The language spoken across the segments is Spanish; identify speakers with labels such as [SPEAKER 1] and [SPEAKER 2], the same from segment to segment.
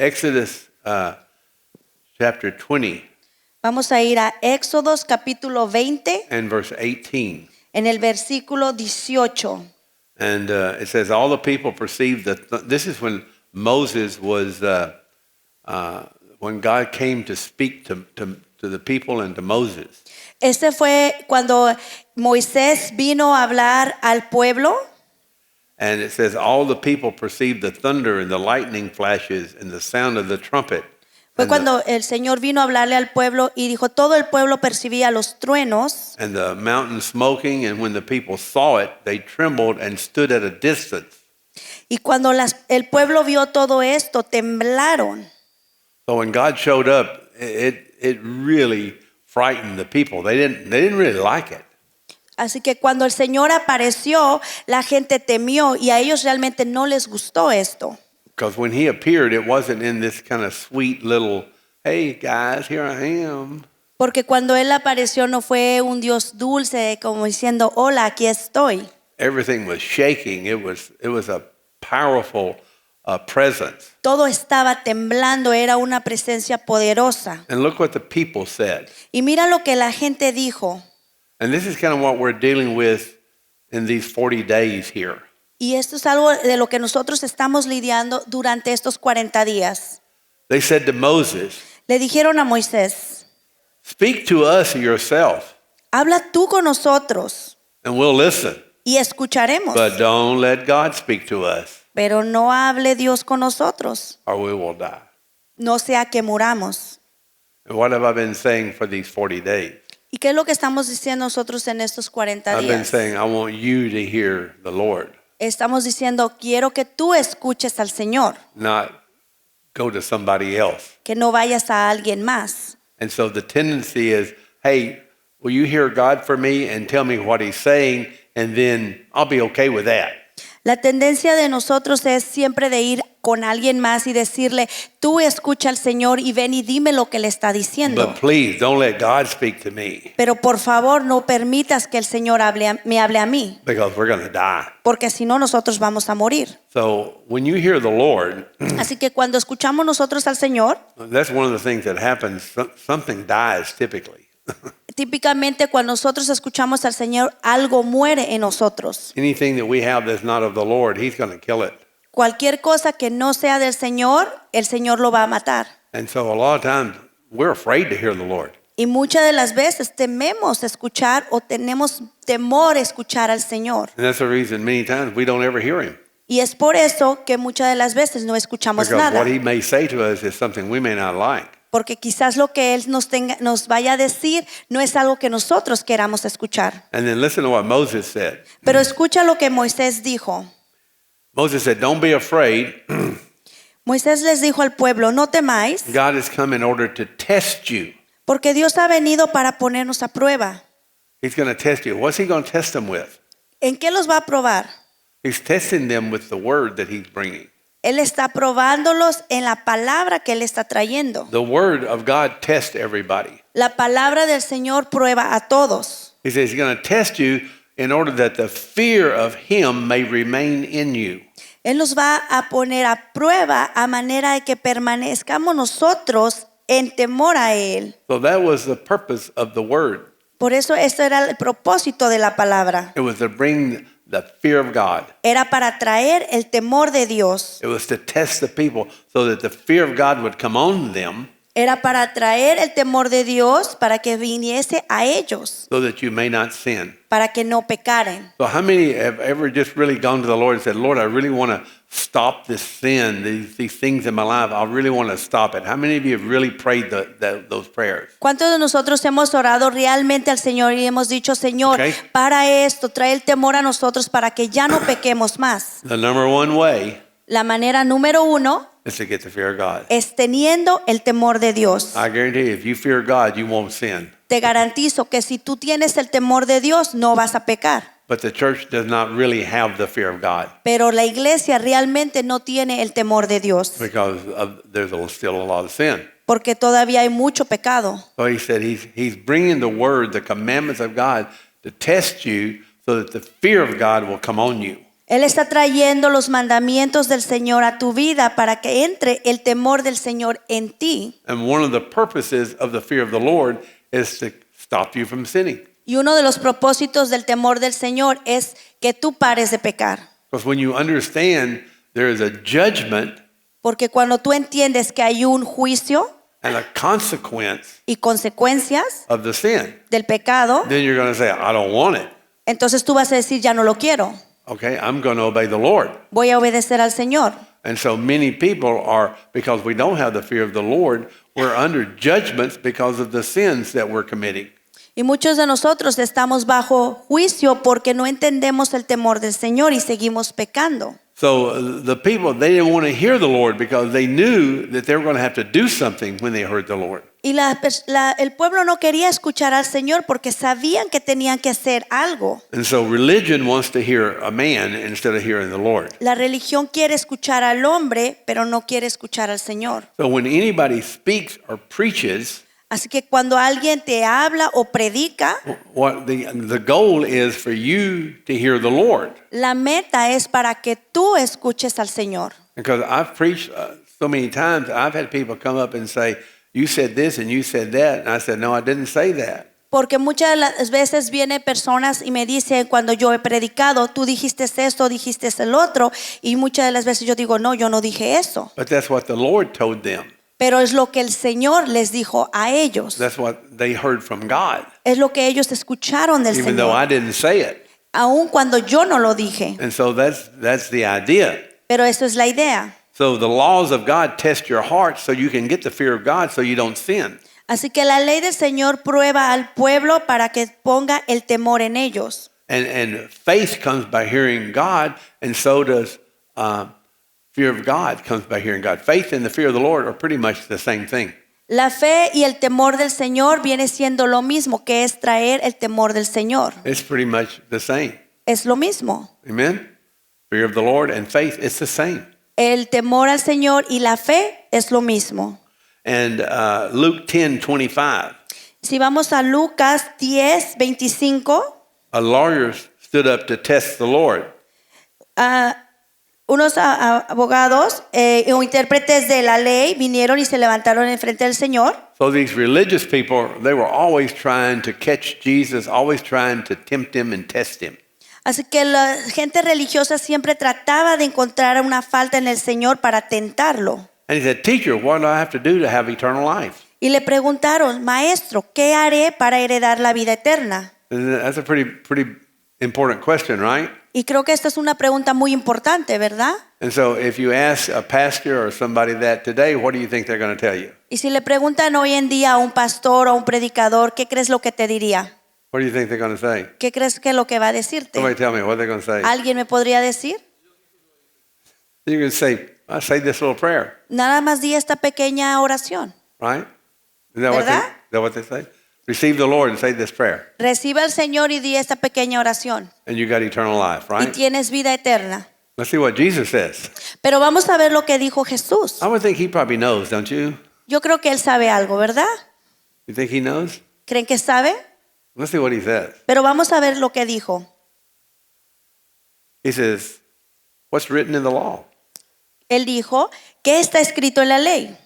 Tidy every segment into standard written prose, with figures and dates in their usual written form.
[SPEAKER 1] Exodus chapter 20
[SPEAKER 2] Vamos a ir a Éxodos capítulo 20
[SPEAKER 1] and verse 18.
[SPEAKER 2] en el versículo 18.
[SPEAKER 1] And it says, all the people perceived that this is when Moses was, when God came to speak to the people and to Moses.
[SPEAKER 2] Este fue cuando Moisés vino a hablar al pueblo.
[SPEAKER 1] And it says, all the people perceived the thunder and the lightning flashes and the sound of the trumpet.
[SPEAKER 2] Fue cuando el Señor vino a hablarle al pueblo y dijo, todo el pueblo percibía los truenos.
[SPEAKER 1] And the mountain smoking, and when the people saw it, they trembled and stood at a distance.
[SPEAKER 2] Y cuando el pueblo vio todo esto, temblaron.
[SPEAKER 1] So when God showed up, it really frightened the people. They didn't really like it.
[SPEAKER 2] Así que cuando el Señor apareció, la gente temió y a ellos realmente no les gustó esto.
[SPEAKER 1] Because when he appeared, it wasn't in this kind of sweet little, hey guys, here I am.
[SPEAKER 2] Porque cuando Él apareció no fue un Dios dulce como diciendo, hola, aquí estoy.
[SPEAKER 1] Everything was shaking. It was a powerful presence.
[SPEAKER 2] Todo estaba temblando, era una presencia poderosa.
[SPEAKER 1] And look what the people said.
[SPEAKER 2] Y mira lo que la gente dijo.
[SPEAKER 1] And this is kind of what we're dealing with in these 40 days here.
[SPEAKER 2] Y esto es algo de lo que nosotros estamos lidiando durante estos 40 días.
[SPEAKER 1] They said to Moses,
[SPEAKER 2] Le dijeron a Moisés,
[SPEAKER 1] speak to us yourself,
[SPEAKER 2] habla tú con nosotros
[SPEAKER 1] and we'll listen.
[SPEAKER 2] y escucharemos.
[SPEAKER 1] But don't let God speak to us,
[SPEAKER 2] Pero no hable Dios con nosotros,
[SPEAKER 1] or we will die.
[SPEAKER 2] no sea que muramos.
[SPEAKER 1] And what have I been saying for these 40 days?
[SPEAKER 2] ¿Y qué es lo que estamos diciendo nosotros en estos 40
[SPEAKER 1] I've been
[SPEAKER 2] días?
[SPEAKER 1] saying, I want you to hear the Lord,
[SPEAKER 2] Estamos diciendo, quiero que tú escuches al Señor,
[SPEAKER 1] not go to somebody else.
[SPEAKER 2] que no vayas a alguien más.
[SPEAKER 1] And so the tendency is, hey, will you hear God for me and tell me what he's saying, and then I'll be okay with that.
[SPEAKER 2] La tendencia de nosotros es siempre de ir con alguien más y decirle, tú escucha al Señor y ven y dime lo que le está diciendo.
[SPEAKER 1] But please don't let God speak to me,
[SPEAKER 2] Pero por favor no permitas que el Señor me hable a mí,
[SPEAKER 1] because we're going to die.
[SPEAKER 2] porque si no nosotros vamos a morir.
[SPEAKER 1] So when you hear the Lord,
[SPEAKER 2] Así que cuando escuchamos nosotros al Señor,
[SPEAKER 1] that's one of the things that happens. Something dies typically.
[SPEAKER 2] típicamente cuando nosotros escuchamos al Señor, algo muere en nosotros.
[SPEAKER 1] Anything that we have that's not of the Lord, he's going to kill it.
[SPEAKER 2] Cualquier cosa que no sea del Señor, el Señor lo va a matar.
[SPEAKER 1] And so a lot of times we're afraid to hear the Lord.
[SPEAKER 2] Y muchas de las veces tememos escuchar o tenemos temor a escuchar al Señor.
[SPEAKER 1] And that's the reason many times we don't ever hear him.
[SPEAKER 2] Y es por eso que muchas de las veces no escuchamos
[SPEAKER 1] Because
[SPEAKER 2] nada.
[SPEAKER 1] what he may say to us is something we may not like.
[SPEAKER 2] Porque quizás lo que Él nos vaya a decir no es algo que nosotros queramos escuchar.
[SPEAKER 1] And then listen to what Moses said.
[SPEAKER 2] Pero escucha lo que Moisés dijo.
[SPEAKER 1] Moses said, don't be afraid.
[SPEAKER 2] Moisés les dijo al pueblo, no temáis,
[SPEAKER 1] God has come in order to test you.
[SPEAKER 2] porque Dios ha venido para ponernos a prueba.
[SPEAKER 1] He's going to test you. What's he going to test them with?
[SPEAKER 2] ¿En qué los va a probar?
[SPEAKER 1] He's testing them with the word that he's bringing.
[SPEAKER 2] Él está probándolos en la palabra que Él está trayendo.
[SPEAKER 1] The word of God tests everybody.
[SPEAKER 2] La palabra del Señor prueba a todos.
[SPEAKER 1] He says he's going to test you in order that the fear of him may remain in you.
[SPEAKER 2] Él nos va a poner a prueba a manera de que permanezcamos nosotros en temor a Él.
[SPEAKER 1] So that was the purpose of the word.
[SPEAKER 2] Por eso esto era el propósito de la palabra.
[SPEAKER 1] It was to bring the fear of God.
[SPEAKER 2] Era para traer el temor de Dios.
[SPEAKER 1] It was to test the people so that the fear of God would come on them,
[SPEAKER 2] Era para traer el temor de Dios para que viniese a ellos,
[SPEAKER 1] so that you may not sin.
[SPEAKER 2] para que no pecaren.
[SPEAKER 1] So how many have ever just really gone to the Lord and said, Lord, I really want to stop this sin, these things in my life. I really want to stop it. How many of you have really prayed those prayers?
[SPEAKER 2] ¿Cuántos de nosotros hemos orado realmente al Señor y hemos dicho, Señor,
[SPEAKER 1] Okay.
[SPEAKER 2] para esto, trae el temor a nosotros para que ya no pequemos más?
[SPEAKER 1] The number one way
[SPEAKER 2] La manera número 1
[SPEAKER 1] is to get the fear of God.
[SPEAKER 2] es teniendo el temor de Dios.
[SPEAKER 1] I guarantee you, if you fear God, you won't sin.
[SPEAKER 2] Te garantizo que si tú tienes el temor de Dios, no vas a pecar.
[SPEAKER 1] But the church does not really have the fear of God
[SPEAKER 2] Pero la iglesia realmente no tiene el temor de Dios,
[SPEAKER 1] because there's still a lot of sin.
[SPEAKER 2] porque todavía hay mucho pecado.
[SPEAKER 1] So he said he's bringing the word, the commandments of God to test you so that the fear of God will come on you.
[SPEAKER 2] Él está trayendo los mandamientos del Señor a tu vida para que entre el temor del Señor en ti.
[SPEAKER 1] And one of the purposes of the fear of the Lord is to stop you from sinning.
[SPEAKER 2] Y uno de los propósitos del temor del Señor es que tú pares de pecar.
[SPEAKER 1] Because when you understand there is a judgment
[SPEAKER 2] Porque cuando tú entiendes que hay un juicio
[SPEAKER 1] and a consequence
[SPEAKER 2] y consecuencias
[SPEAKER 1] of the sin,
[SPEAKER 2] del pecado,
[SPEAKER 1] then you're going to say, I don't want it.
[SPEAKER 2] entonces tú vas a decir, ya no lo quiero.
[SPEAKER 1] Okay, I'm going to obey the Lord.
[SPEAKER 2] Voy a obedecer al Señor.
[SPEAKER 1] And so many people are, because we don't have the fear of the Lord, we're under judgments because of the sins that we're committing.
[SPEAKER 2] Y muchos de nosotros estamos bajo juicio porque no entendemos el temor del Señor y seguimos pecando.
[SPEAKER 1] So the people, they didn't want to hear the Lord because they knew that they were going to have to do something when they heard the Lord.
[SPEAKER 2] Y el pueblo no quería escuchar al Señor porque sabían que tenían que hacer algo.
[SPEAKER 1] And so religion wants to hear a man instead of hearing the Lord.
[SPEAKER 2] La religión quiere escuchar al hombre, pero no quiere escuchar al Señor.
[SPEAKER 1] So when anybody speaks or preaches,
[SPEAKER 2] Así que cuando alguien te habla o predica,
[SPEAKER 1] what the goal is for you to hear the Lord.
[SPEAKER 2] la meta es para que tú escuches al Señor.
[SPEAKER 1] Because I've preached so many times, I've had people come up and say, you said this and you said that. And I said, no, I didn't say that.
[SPEAKER 2] Porque muchas de las veces vienen personas y me dicen cuando yo he predicado, tú dijiste esto, dijiste el otro. Y muchas de las veces yo digo, no, yo no dije eso.
[SPEAKER 1] But that's what the Lord told them.
[SPEAKER 2] Pero es lo que el Señor les dijo a ellos.
[SPEAKER 1] That's what they heard from God.
[SPEAKER 2] Es lo que ellos escucharon del
[SPEAKER 1] Even though I
[SPEAKER 2] Señor.
[SPEAKER 1] didn't say it.
[SPEAKER 2] Aun cuando yo no lo dije.
[SPEAKER 1] And so that's the idea.
[SPEAKER 2] Pero eso es la idea.
[SPEAKER 1] So the laws of God test your heart so you can get the fear of God so you don't sin.
[SPEAKER 2] Así que la ley del Señor prueba al pueblo para que ponga el temor en ellos.
[SPEAKER 1] And faith comes by hearing God, and so does fear of God comes by hearing God. Faith and the fear of the Lord are pretty much the same thing.
[SPEAKER 2] La fe y el temor del Señor viene siendo lo mismo, que es traer el temor del Señor.
[SPEAKER 1] It's pretty much the same.
[SPEAKER 2] Es lo mismo.
[SPEAKER 1] Amen? Fear of the Lord and faith, it's the same.
[SPEAKER 2] El temor al Señor y la fe es lo mismo.
[SPEAKER 1] And Luke 10:25,
[SPEAKER 2] Si vamos a Lucas 10:25,
[SPEAKER 1] a lawyer stood up to test the Lord.
[SPEAKER 2] unos abogados o intérpretes de la ley vinieron y se levantaron en frente del Señor.
[SPEAKER 1] So these religious people, they were always trying to catch Jesus, always trying to tempt him and test him.
[SPEAKER 2] Así que la gente religiosa siempre trataba de encontrar una falta en el Señor para tentarlo.
[SPEAKER 1] And he said, teacher, what do I have to do to have eternal life?
[SPEAKER 2] Y le preguntaron, maestro, ¿qué haré para heredar la vida eterna?
[SPEAKER 1] And that's a pretty important question, right?
[SPEAKER 2] Y creo que esta es una pregunta muy importante, ¿verdad?
[SPEAKER 1] And so if you ask a pastor or somebody that today, what do you think they're going to tell you?
[SPEAKER 2] Y si le preguntan hoy en día a un pastor o a un predicador, ¿qué crees lo que te diría?
[SPEAKER 1] What do you think they're going to say?
[SPEAKER 2] ¿Qué crees que lo que va a decirte?
[SPEAKER 1] Somebody tell me what they're going to say.
[SPEAKER 2] ¿Alguien me podría decir?
[SPEAKER 1] You can say, I say this little prayer,
[SPEAKER 2] Nada más di esta pequeña oración.
[SPEAKER 1] right? Is that what they say? Receive the Lord and say this prayer.
[SPEAKER 2] Recibe al Señor y di esta pequeña oración.
[SPEAKER 1] And you got eternal life,
[SPEAKER 2] Y
[SPEAKER 1] right?
[SPEAKER 2] tienes vida eterna.
[SPEAKER 1] Let's see what Jesus says.
[SPEAKER 2] Pero vamos a ver lo que dijo Jesús.
[SPEAKER 1] I would think he probably knows, don't you?
[SPEAKER 2] Yo creo que él sabe algo, ¿verdad?
[SPEAKER 1] You think he knows?
[SPEAKER 2] ¿Creen que sabe?
[SPEAKER 1] Let's see what he says.
[SPEAKER 2] Pero vamos a ver lo que dijo.
[SPEAKER 1] He says, what's written in the law?
[SPEAKER 2] Él dijo, ¿qué está escrito en la ley?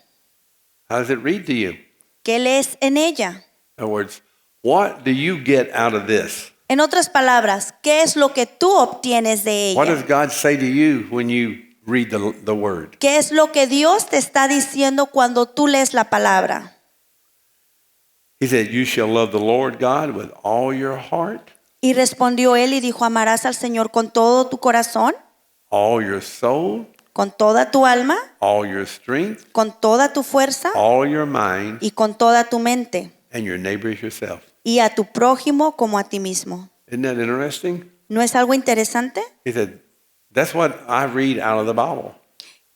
[SPEAKER 1] How does it read to you?
[SPEAKER 2] ¿Qué lees en ella?
[SPEAKER 1] In other words, what do you get out of this?
[SPEAKER 2] En otras palabras, ¿qué es lo que tú obtienes de
[SPEAKER 1] What does
[SPEAKER 2] ella?
[SPEAKER 1] God say to you when you read the word?
[SPEAKER 2] ¿Qué es lo que Dios te está diciendo cuando tú lees la palabra?
[SPEAKER 1] He said, you shall love the Lord God with all your heart,
[SPEAKER 2] Y respondió él y dijo, amarás al Señor con todo tu corazón,
[SPEAKER 1] all your soul,
[SPEAKER 2] con toda tu alma,
[SPEAKER 1] all your strength,
[SPEAKER 2] con toda tu fuerza
[SPEAKER 1] all your mind,
[SPEAKER 2] y con toda tu mente,
[SPEAKER 1] and your neighbor as yourself.
[SPEAKER 2] y a tu prójimo como a ti mismo.
[SPEAKER 1] Isn't that interesting?
[SPEAKER 2] ¿No es algo interesante?
[SPEAKER 1] He said, that's what I read out of the Bible.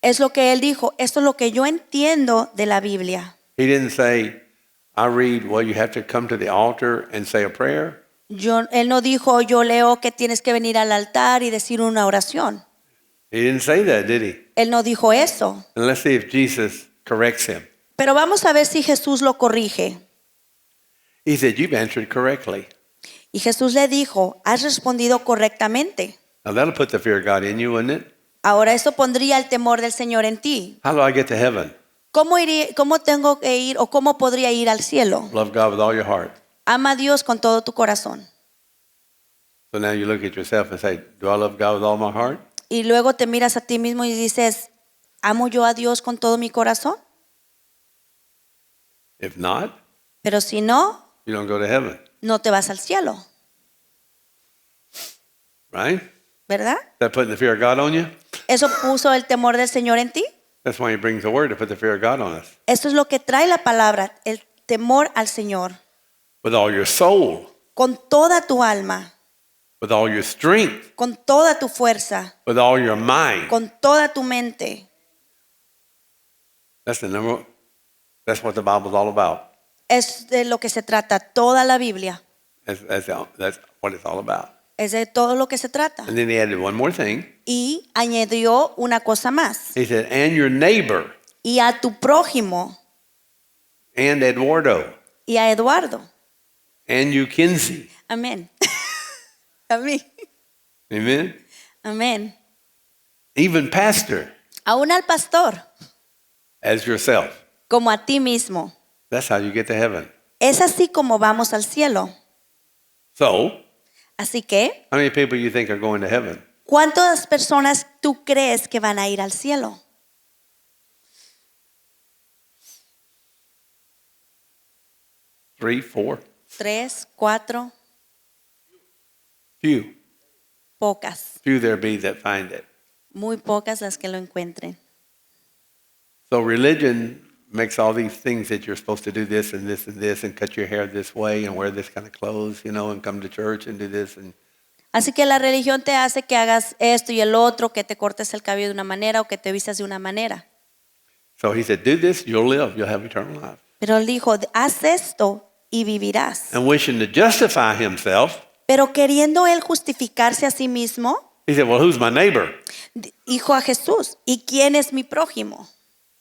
[SPEAKER 2] Es lo que él dijo, esto es lo que yo entiendo de la Biblia.
[SPEAKER 1] He didn't say, I read, well, you have to come to the altar and say a prayer.
[SPEAKER 2] Él no dijo, yo leo que tienes que venir al altar y decir una oración.
[SPEAKER 1] He didn't say that, did he?
[SPEAKER 2] Él no dijo eso.
[SPEAKER 1] And let's see if Jesus corrects him.
[SPEAKER 2] Pero vamos a ver si Jesús lo corrige.
[SPEAKER 1] He said, you've answered correctly.
[SPEAKER 2] Y Jesús le dijo, has respondido correctamente.
[SPEAKER 1] Now that'll put the fear of God in you, wouldn't it?
[SPEAKER 2] Ahora eso pondría el temor del Señor en ti.
[SPEAKER 1] How do I get to heaven?
[SPEAKER 2] ¿Cómo tengo que ir o cómo podría ir al cielo?
[SPEAKER 1] Love God with all your heart.
[SPEAKER 2] Ama a Dios con todo tu corazón.
[SPEAKER 1] So now you look at yourself and say, do I love God with all my heart?
[SPEAKER 2] Y luego te miras a ti mismo y dices, ¿amo yo a Dios con todo mi corazón?
[SPEAKER 1] If not,
[SPEAKER 2] Pero si no,
[SPEAKER 1] you don't go to heaven,
[SPEAKER 2] no te vas al cielo,
[SPEAKER 1] right?
[SPEAKER 2] ¿verdad?
[SPEAKER 1] That putting the fear of God on you?
[SPEAKER 2] ¿Eso puso el temor del Señor en ti?
[SPEAKER 1] That's why he brings the word to put the fear of God on us.
[SPEAKER 2] Esto es lo que trae la palabra, el temor al Señor.
[SPEAKER 1] With all your soul,
[SPEAKER 2] Con toda tu alma,
[SPEAKER 1] with all your strength,
[SPEAKER 2] con toda tu fuerza,
[SPEAKER 1] with all your mind.
[SPEAKER 2] con toda tu mente.
[SPEAKER 1] That's what the Bible's all about.
[SPEAKER 2] Es de lo que se trata toda la Biblia.
[SPEAKER 1] That's what it's all about.
[SPEAKER 2] Es de todo lo que se trata.
[SPEAKER 1] And then he added one more thing.
[SPEAKER 2] Y añadió una cosa más.
[SPEAKER 1] He said, and your neighbor,
[SPEAKER 2] Y a tu prójimo,
[SPEAKER 1] and Eduardo,
[SPEAKER 2] y a Eduardo.
[SPEAKER 1] and you, Kinsey.
[SPEAKER 2] Amén. A mí.
[SPEAKER 1] Amen?
[SPEAKER 2] Amén.
[SPEAKER 1] Even pastor,
[SPEAKER 2] Aún al pastor,
[SPEAKER 1] as yourself.
[SPEAKER 2] como a ti mismo.
[SPEAKER 1] That's how you get to heaven.
[SPEAKER 2] Es así como vamos al cielo.
[SPEAKER 1] So,
[SPEAKER 2] Así que,
[SPEAKER 1] how many people you think are going to heaven?
[SPEAKER 2] ¿cuántas personas tú crees que van a ir al cielo?
[SPEAKER 1] 3, 4?
[SPEAKER 2] 3, 4,
[SPEAKER 1] Few.
[SPEAKER 2] pocas.
[SPEAKER 1] Few there be that find it.
[SPEAKER 2] Muy pocas las que lo encuentren.
[SPEAKER 1] So religion makes all these things that you're supposed to do this and this and this and cut your hair this way and wear this kind of clothes, and come to church and do this. And
[SPEAKER 2] Así que la religión te hace que hagas esto y el otro, que te cortes el cabello de una manera o que te vistas de una manera.
[SPEAKER 1] so he said, do this, you'll live, you'll have eternal life.
[SPEAKER 2] Pero él dijo, haz esto y vivirás.
[SPEAKER 1] And wishing to justify himself,
[SPEAKER 2] Pero queriendo él justificarse a sí mismo,
[SPEAKER 1] he said, well, who's my neighbor?
[SPEAKER 2] dijo a Jesús, ¿y quién es mi prójimo?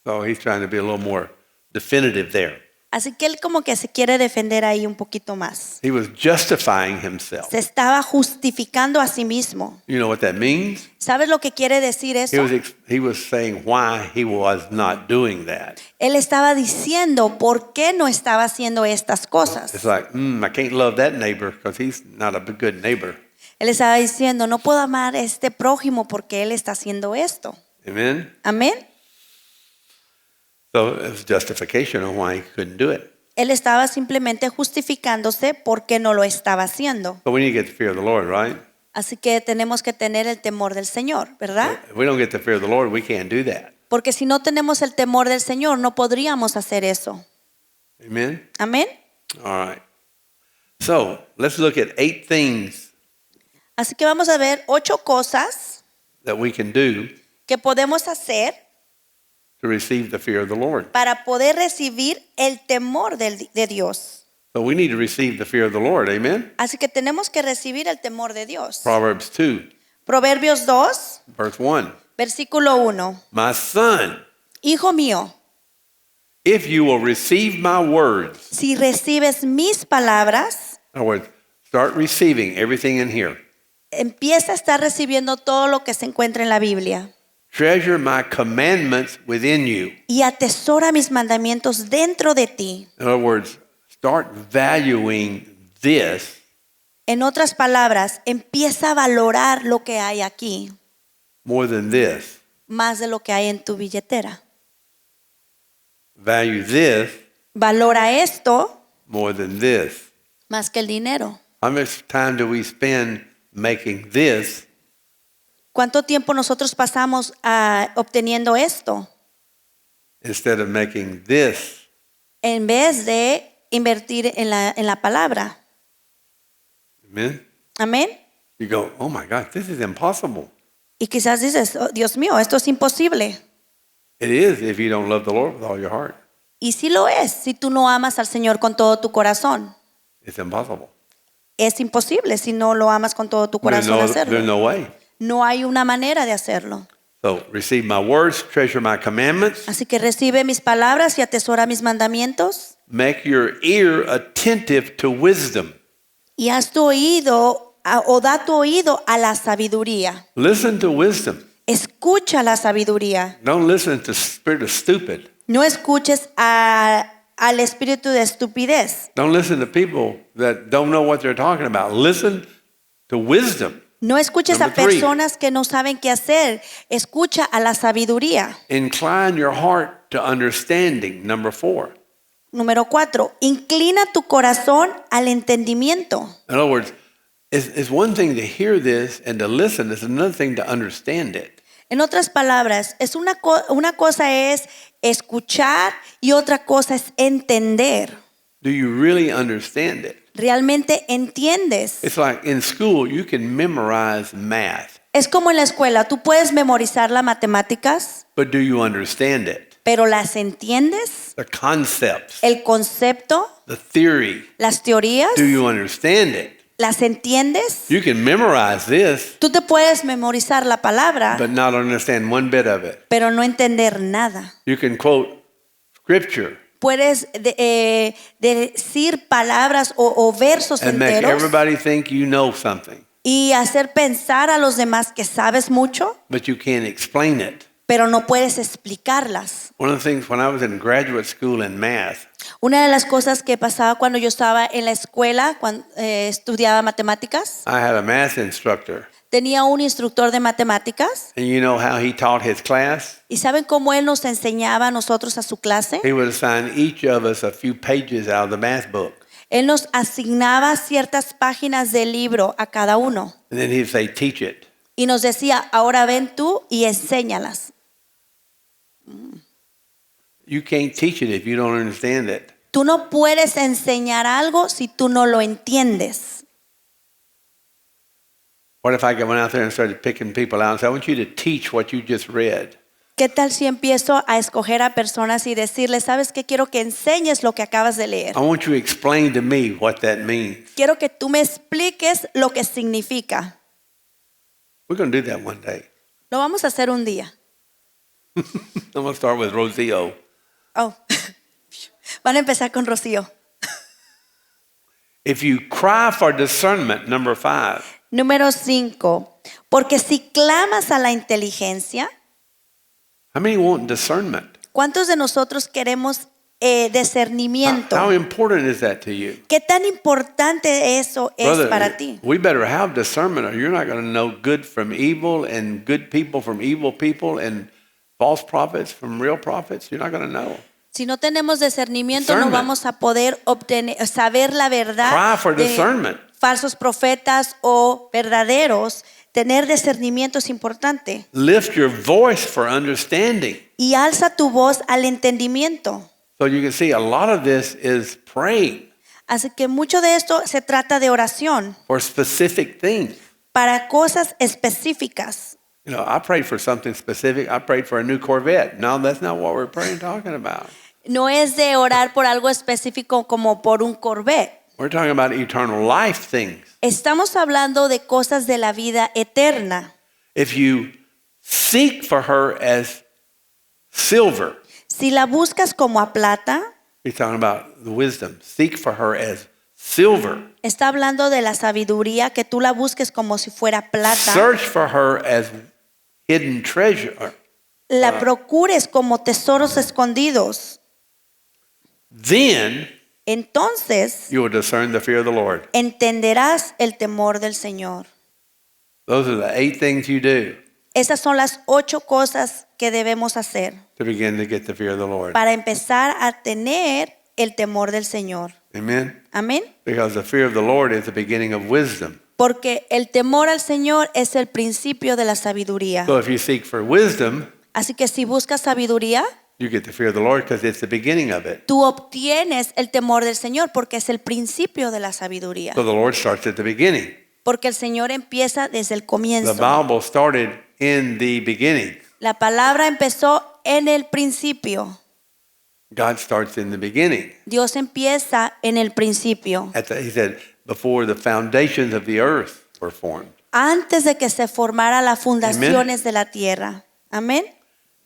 [SPEAKER 1] So he's trying to be a little more definitive there.
[SPEAKER 2] Así que él como que se quiere defender ahí un poquito más.
[SPEAKER 1] He was justifying himself.
[SPEAKER 2] Se estaba justificando a sí mismo.
[SPEAKER 1] You know what that means?
[SPEAKER 2] ¿Sabes lo que quiere decir eso?
[SPEAKER 1] He was saying why he was not doing that.
[SPEAKER 2] Él estaba diciendo por qué no estaba haciendo estas cosas.
[SPEAKER 1] It's like, I can't love that neighbor because he's not a good neighbor.
[SPEAKER 2] Él estaba diciendo, no puedo amar a este prójimo porque él está haciendo esto.
[SPEAKER 1] Amen?
[SPEAKER 2] Amén.
[SPEAKER 1] So it was justification of why he couldn't do it.
[SPEAKER 2] Él estaba simplemente justificándose porque no lo estaba haciendo.
[SPEAKER 1] But we need to get the fear of the Lord, right?
[SPEAKER 2] Así que tenemos que tener el temor del Señor, ¿verdad?
[SPEAKER 1] If we don't get the fear of the Lord, we can't do that.
[SPEAKER 2] Porque si no tenemos el temor del Señor, no podríamos hacer eso.
[SPEAKER 1] Amen?
[SPEAKER 2] Amén.
[SPEAKER 1] All right. So let's look at 8 things
[SPEAKER 2] Así que vamos a ver 8 cosas
[SPEAKER 1] that we can do
[SPEAKER 2] que podemos hacer
[SPEAKER 1] to receive the fear of the Lord.
[SPEAKER 2] para poder recibir el temor de Dios.
[SPEAKER 1] So we need to receive the fear of the Lord. Amen?
[SPEAKER 2] Así que tenemos que recibir el temor de Dios.
[SPEAKER 1] Proverbs 2,
[SPEAKER 2] Proverbios 2,
[SPEAKER 1] verse 1.
[SPEAKER 2] versículo 1.
[SPEAKER 1] My son,
[SPEAKER 2] Hijo mío,
[SPEAKER 1] if you will receive my words,
[SPEAKER 2] si recibes mis palabras,
[SPEAKER 1] in other words, start receiving everything in here.
[SPEAKER 2] empieza a estar recibiendo todo lo que se encuentra en la Biblia.
[SPEAKER 1] Treasure my commandments within you.
[SPEAKER 2] Y atesora mis mandamientos dentro de ti.
[SPEAKER 1] In other words, start valuing this
[SPEAKER 2] En otras palabras, empieza a valorar lo que hay aquí,
[SPEAKER 1] more than this.
[SPEAKER 2] más de lo que hay en tu billetera.
[SPEAKER 1] Value this
[SPEAKER 2] Valora esto
[SPEAKER 1] more than this.
[SPEAKER 2] más que el dinero.
[SPEAKER 1] How much time do we spend making this
[SPEAKER 2] ¿Cuánto tiempo nosotros pasamos obteniendo esto
[SPEAKER 1] instead of making this?
[SPEAKER 2] en vez de invertir en la palabra?
[SPEAKER 1] Amen?
[SPEAKER 2] Amén.
[SPEAKER 1] You go, oh my God, this is impossible.
[SPEAKER 2] Y quizás dices, oh, Dios mío, esto es imposible.
[SPEAKER 1] It is if you don't love the Lord with all your heart.
[SPEAKER 2] Y sí lo es, si tú no amas al Señor con todo tu corazón.
[SPEAKER 1] It's impossible.
[SPEAKER 2] Es imposible si no lo amas con todo tu
[SPEAKER 1] There's
[SPEAKER 2] corazón
[SPEAKER 1] no,
[SPEAKER 2] hacerlo.
[SPEAKER 1] there's no way.
[SPEAKER 2] No hay una manera de hacerlo.
[SPEAKER 1] So receive my words, treasure my commandments,
[SPEAKER 2] Así que recibe mis palabras y atesora mis mandamientos.
[SPEAKER 1] make your ear attentive to wisdom.
[SPEAKER 2] Y haz tu oído o da tu oído a la sabiduría.
[SPEAKER 1] Listen to wisdom.
[SPEAKER 2] Escucha la sabiduría.
[SPEAKER 1] Don't listen to spirit of stupid.
[SPEAKER 2] No escuches al espíritu de estupidez.
[SPEAKER 1] Don't listen to people that don't know what they're talking about. Listen to wisdom.
[SPEAKER 2] No escuches a
[SPEAKER 1] Number 3.
[SPEAKER 2] personas que no saben qué hacer. Escucha a la sabiduría.
[SPEAKER 1] Incline your heart to understanding. Number 4.
[SPEAKER 2] Número 4. Inclina tu corazón al entendimiento.
[SPEAKER 1] In other words, it's one thing to hear this and to listen. It's another thing to understand it.
[SPEAKER 2] En otras palabras, una cosa es escuchar y otra cosa es entender.
[SPEAKER 1] Do you really understand it?
[SPEAKER 2] ¿Realmente entiendes?
[SPEAKER 1] It's like in school, you can memorize math,
[SPEAKER 2] Es como en la escuela, tú puedes memorizar las matemáticas,
[SPEAKER 1] but do you understand it?
[SPEAKER 2] pero ¿las entiendes?
[SPEAKER 1] The concepts,
[SPEAKER 2] El concepto,
[SPEAKER 1] the theory,
[SPEAKER 2] las teorías,
[SPEAKER 1] do you understand it?
[SPEAKER 2] ¿las entiendes?
[SPEAKER 1] You can memorize this,
[SPEAKER 2] Tú te puedes memorizar la palabra,
[SPEAKER 1] but not understand one bit of it.
[SPEAKER 2] pero no entender nada.
[SPEAKER 1] You can quote scripture
[SPEAKER 2] Puedes decir palabras o versos
[SPEAKER 1] and make
[SPEAKER 2] enteros
[SPEAKER 1] everybody think you know something,
[SPEAKER 2] y hacer pensar a los demás que sabes mucho,
[SPEAKER 1] but you can't explain it.
[SPEAKER 2] pero no puedes explicarlas.
[SPEAKER 1] One of the things when I was in graduate school in math,
[SPEAKER 2] Una de las cosas que pasaba cuando yo estaba en la escuela, cuando estudiaba matemáticas,
[SPEAKER 1] I had a math instructor.
[SPEAKER 2] tenía un instructor de matemáticas.
[SPEAKER 1] And you know how he taught his class?
[SPEAKER 2] ¿Y saben cómo él nos enseñaba a nosotros a su clase?
[SPEAKER 1] He would assign each of us a few pages out of the math book.
[SPEAKER 2] Él nos asignaba ciertas páginas del libro a cada uno.
[SPEAKER 1] And then he'd say, teach it.
[SPEAKER 2] Y nos decía, ahora ven tú y enséñalas.
[SPEAKER 1] You can't teach it if you don't understand it.
[SPEAKER 2] Tú no puedes enseñar algo si tú no lo entiendes.
[SPEAKER 1] What if I went out there and started picking people out and said, I want you to teach what you just read?
[SPEAKER 2] ¿Qué tal si empiezo a escoger a personas y decirles, sabes qué, quiero que enseñes lo que acabas de leer?
[SPEAKER 1] I want you to explain to me what that means.
[SPEAKER 2] Quiero que tú me expliques lo que significa.
[SPEAKER 1] We're going to do that one day.
[SPEAKER 2] Lo vamos a hacer un día.
[SPEAKER 1] I'm going to start with Rocio.
[SPEAKER 2] Oh. Van a empezar con Rocío.
[SPEAKER 1] If you cry for discernment, number 5,
[SPEAKER 2] Número 5. Porque si clamas a la inteligencia,
[SPEAKER 1] how many want discernment?
[SPEAKER 2] ¿cuántos de nosotros queremos discernimiento?
[SPEAKER 1] How important is that to you?
[SPEAKER 2] ¿Qué tan importante eso es
[SPEAKER 1] Brother,
[SPEAKER 2] para ti?
[SPEAKER 1] we better have discernment or you're not going to know good from evil and good people from evil people and false prophets from real prophets. You're not going to know.
[SPEAKER 2] Si no tenemos discernimiento, no
[SPEAKER 1] Discernment.
[SPEAKER 2] vamos a poder saber la verdad
[SPEAKER 1] Cry for
[SPEAKER 2] de
[SPEAKER 1] discernment.
[SPEAKER 2] falsos profetas o verdaderos. Tener discernimiento es importante.
[SPEAKER 1] Lift your voice for understanding.
[SPEAKER 2] Y alza tu voz al entendimiento.
[SPEAKER 1] So you can see a lot of this is praying
[SPEAKER 2] Así que mucho de esto se trata de oración
[SPEAKER 1] for specific things.
[SPEAKER 2] para cosas específicas.
[SPEAKER 1] You know, I prayed for something specific. I prayed for a new Corvette. No, that's not what we're praying, talking about.
[SPEAKER 2] No es de orar por algo específico como por un Corvette.
[SPEAKER 1] We're talking about eternal life things.
[SPEAKER 2] Estamos hablando de cosas de la vida eterna.
[SPEAKER 1] If you seek for her as silver,
[SPEAKER 2] Si la buscas como a plata,
[SPEAKER 1] he's talking about the wisdom. Seek for her as silver.
[SPEAKER 2] está hablando de la sabiduría, que tú la busques como si fuera plata.
[SPEAKER 1] Search for her as hidden treasure.
[SPEAKER 2] La procures como tesoros escondidos.
[SPEAKER 1] Then
[SPEAKER 2] Entonces
[SPEAKER 1] you will discern the fear of the Lord.
[SPEAKER 2] entenderás el temor del Señor.
[SPEAKER 1] Those are the 8 things you do
[SPEAKER 2] Esas son las 8 cosas que debemos hacer
[SPEAKER 1] to begin to get the fear of the Lord.
[SPEAKER 2] para empezar a tener el temor del Señor.
[SPEAKER 1] Amen?
[SPEAKER 2] Amén.
[SPEAKER 1] Because the fear of the Lord is the beginning of wisdom.
[SPEAKER 2] Porque el temor al Señor es el principio de la sabiduría.
[SPEAKER 1] So if you seek for wisdom,
[SPEAKER 2] Así que si buscas sabiduría,
[SPEAKER 1] you get the fear of the Lord because it's the beginning of it.
[SPEAKER 2] tú obtienes el temor del Señor porque es el principio de la sabiduría.
[SPEAKER 1] So the Lord starts at the beginning.
[SPEAKER 2] Porque el Señor empieza desde el
[SPEAKER 1] The
[SPEAKER 2] comienzo.
[SPEAKER 1] Bible started in the beginning.
[SPEAKER 2] La palabra empezó en el principio.
[SPEAKER 1] God starts in the beginning.
[SPEAKER 2] Dios empieza en el principio.
[SPEAKER 1] He said, before the foundations of the earth were formed.
[SPEAKER 2] Antes de que se formara las fundaciones de la tierra. Amén.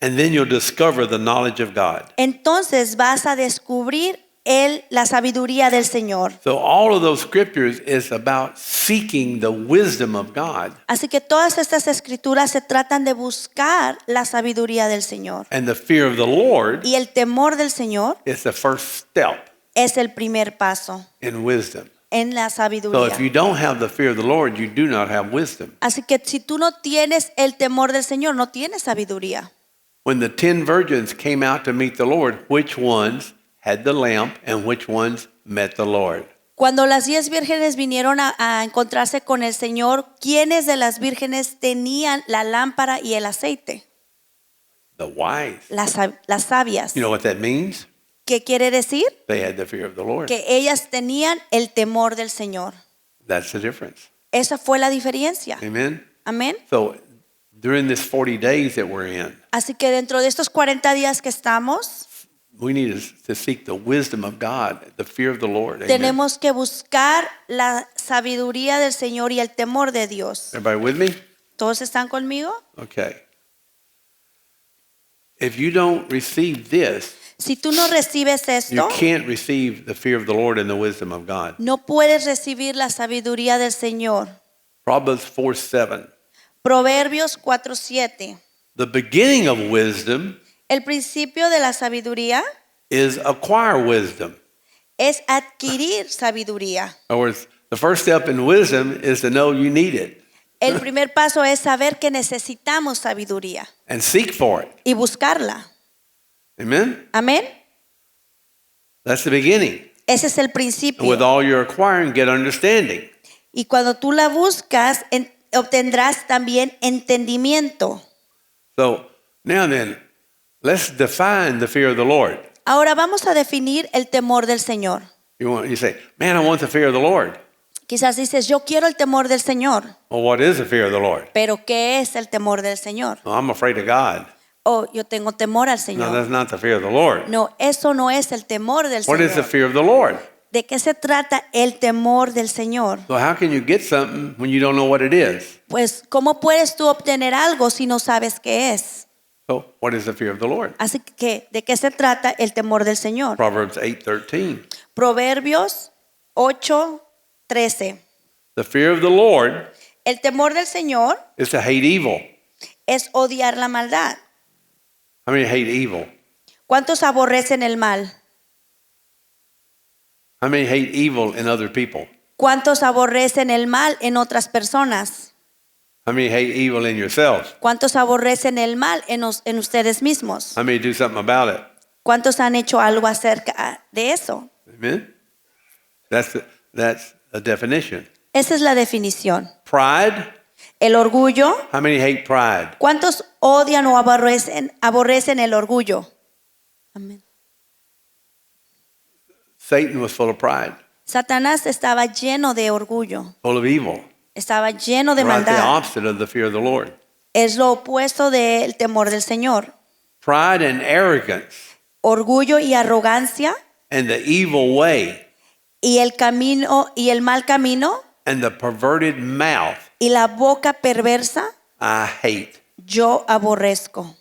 [SPEAKER 1] And then you'll discover the knowledge of God.
[SPEAKER 2] Entonces vas a descubrir la sabiduría del Señor.
[SPEAKER 1] So all of those scriptures is about seeking the wisdom of God.
[SPEAKER 2] Así que todas estas escrituras se tratan de buscar la sabiduría del Señor.
[SPEAKER 1] And the fear of the Lord
[SPEAKER 2] Y el temor del Señor
[SPEAKER 1] is the first step
[SPEAKER 2] es el primer paso
[SPEAKER 1] in wisdom.
[SPEAKER 2] en la
[SPEAKER 1] So
[SPEAKER 2] sabiduría.
[SPEAKER 1] if you don't have the fear of the Lord, you do not have wisdom.
[SPEAKER 2] Así que si tú no tienes el temor del Señor, no tienes sabiduría.
[SPEAKER 1] When the 10 virgins came out to meet the Lord, which ones had the lamp and which ones met the Lord?
[SPEAKER 2] Cuando las 10 vírgenes vinieron a encontrarse con el Señor, ¿quiénes de las vírgenes tenían la lámpara y el aceite?
[SPEAKER 1] The wise.
[SPEAKER 2] Las sabias.
[SPEAKER 1] You know what that means?
[SPEAKER 2] ¿Qué quiere decir?
[SPEAKER 1] They had the fear of the Lord.
[SPEAKER 2] Que ellas tenían el temor del Señor.
[SPEAKER 1] That's the difference.
[SPEAKER 2] Esa fue la diferencia.
[SPEAKER 1] Amen?
[SPEAKER 2] Amén.
[SPEAKER 1] So during this 40 days that we're in,
[SPEAKER 2] Así que dentro de estos 40 días que estamos,
[SPEAKER 1] we need to seek the wisdom of God, the fear of the Lord. Amen?
[SPEAKER 2] tenemos que buscar la sabiduría del Señor y el temor de Dios.
[SPEAKER 1] Everybody with me?
[SPEAKER 2] ¿Todos están conmigo?
[SPEAKER 1] Okay. If you don't receive this,
[SPEAKER 2] Si tú no recibes
[SPEAKER 1] you
[SPEAKER 2] esto,
[SPEAKER 1] can't receive the fear of the Lord and the wisdom of God.
[SPEAKER 2] no puedes recibir la sabiduría del Señor.
[SPEAKER 1] Proverbs 4:7.
[SPEAKER 2] Proverbios 4:7.
[SPEAKER 1] The beginning of wisdom
[SPEAKER 2] El principio de la sabiduría
[SPEAKER 1] is acquire wisdom.
[SPEAKER 2] es adquirir sabiduría.
[SPEAKER 1] In other words, the first step in wisdom is to know you need it
[SPEAKER 2] El primer paso es saber que necesitamos sabiduría
[SPEAKER 1] and seek for it.
[SPEAKER 2] y buscarla.
[SPEAKER 1] Amen?
[SPEAKER 2] Amén.
[SPEAKER 1] That's the beginning.
[SPEAKER 2] Ese es el
[SPEAKER 1] And with
[SPEAKER 2] principio.
[SPEAKER 1] all you're acquiring, get understanding.
[SPEAKER 2] Y cuando tú la buscas, obtendrás también entendimiento.
[SPEAKER 1] So now then, let's define the fear of the Lord.
[SPEAKER 2] Ahora vamos a definir el temor del Señor.
[SPEAKER 1] You say, man, I want the fear of the Lord.
[SPEAKER 2] Quizás dices, yo quiero el temor del Señor.
[SPEAKER 1] Well, what is the fear of the Lord?
[SPEAKER 2] Pero ¿qué es el temor del Señor?
[SPEAKER 1] Well, I'm afraid of God.
[SPEAKER 2] Oh, yo tengo temor al
[SPEAKER 1] No,
[SPEAKER 2] Señor.
[SPEAKER 1] that's not the fear of the Lord.
[SPEAKER 2] No, eso no es el temor del
[SPEAKER 1] What is the
[SPEAKER 2] Señor.
[SPEAKER 1] fear of the Lord?
[SPEAKER 2] ¿De qué se trata el temor del Señor?
[SPEAKER 1] So how can you get something when you don't know what it is?
[SPEAKER 2] Pues, ¿cómo puedes tú obtener algo si no sabes qué es?
[SPEAKER 1] So what is the fear of the Lord?
[SPEAKER 2] Así que, ¿de qué se trata el temor del Señor?
[SPEAKER 1] Proverbs 8:13.
[SPEAKER 2] Proverbios 8:13.
[SPEAKER 1] The fear of the Lord
[SPEAKER 2] El temor del Señor
[SPEAKER 1] is to hate evil.
[SPEAKER 2] es odiar la maldad.
[SPEAKER 1] How many hate evil?
[SPEAKER 2] ¿Cuántos aborrecen el mal?
[SPEAKER 1] How many hate evil in other people?
[SPEAKER 2] ¿Cuántos aborrecen el mal en otras personas?
[SPEAKER 1] How many hate evil in yourselves?
[SPEAKER 2] ¿Cuántos aborrecen el mal en ustedes mismos?
[SPEAKER 1] How many do something about it?
[SPEAKER 2] ¿Cuántos han hecho algo acerca de eso?
[SPEAKER 1] Amen? That's a definition.
[SPEAKER 2] Esa es la definición.
[SPEAKER 1] Pride.
[SPEAKER 2] El orgullo.
[SPEAKER 1] How many hate pride?
[SPEAKER 2] ¿Cuántos odian o aborrecen el orgullo? Amén.
[SPEAKER 1] Satan was full of pride,
[SPEAKER 2] Satanás estaba lleno de orgullo,
[SPEAKER 1] full of evil.
[SPEAKER 2] estaba lleno de
[SPEAKER 1] Right, the
[SPEAKER 2] maldad.
[SPEAKER 1] opposite of the fear of the Lord.
[SPEAKER 2] Es lo opuesto del temor del Señor.
[SPEAKER 1] Pride and arrogance
[SPEAKER 2] Orgullo y arrogancia
[SPEAKER 1] and the evil way
[SPEAKER 2] y el camino y el mal camino
[SPEAKER 1] and the perverted mouth
[SPEAKER 2] y la boca perversa
[SPEAKER 1] I hate.
[SPEAKER 2] yo aborrezco.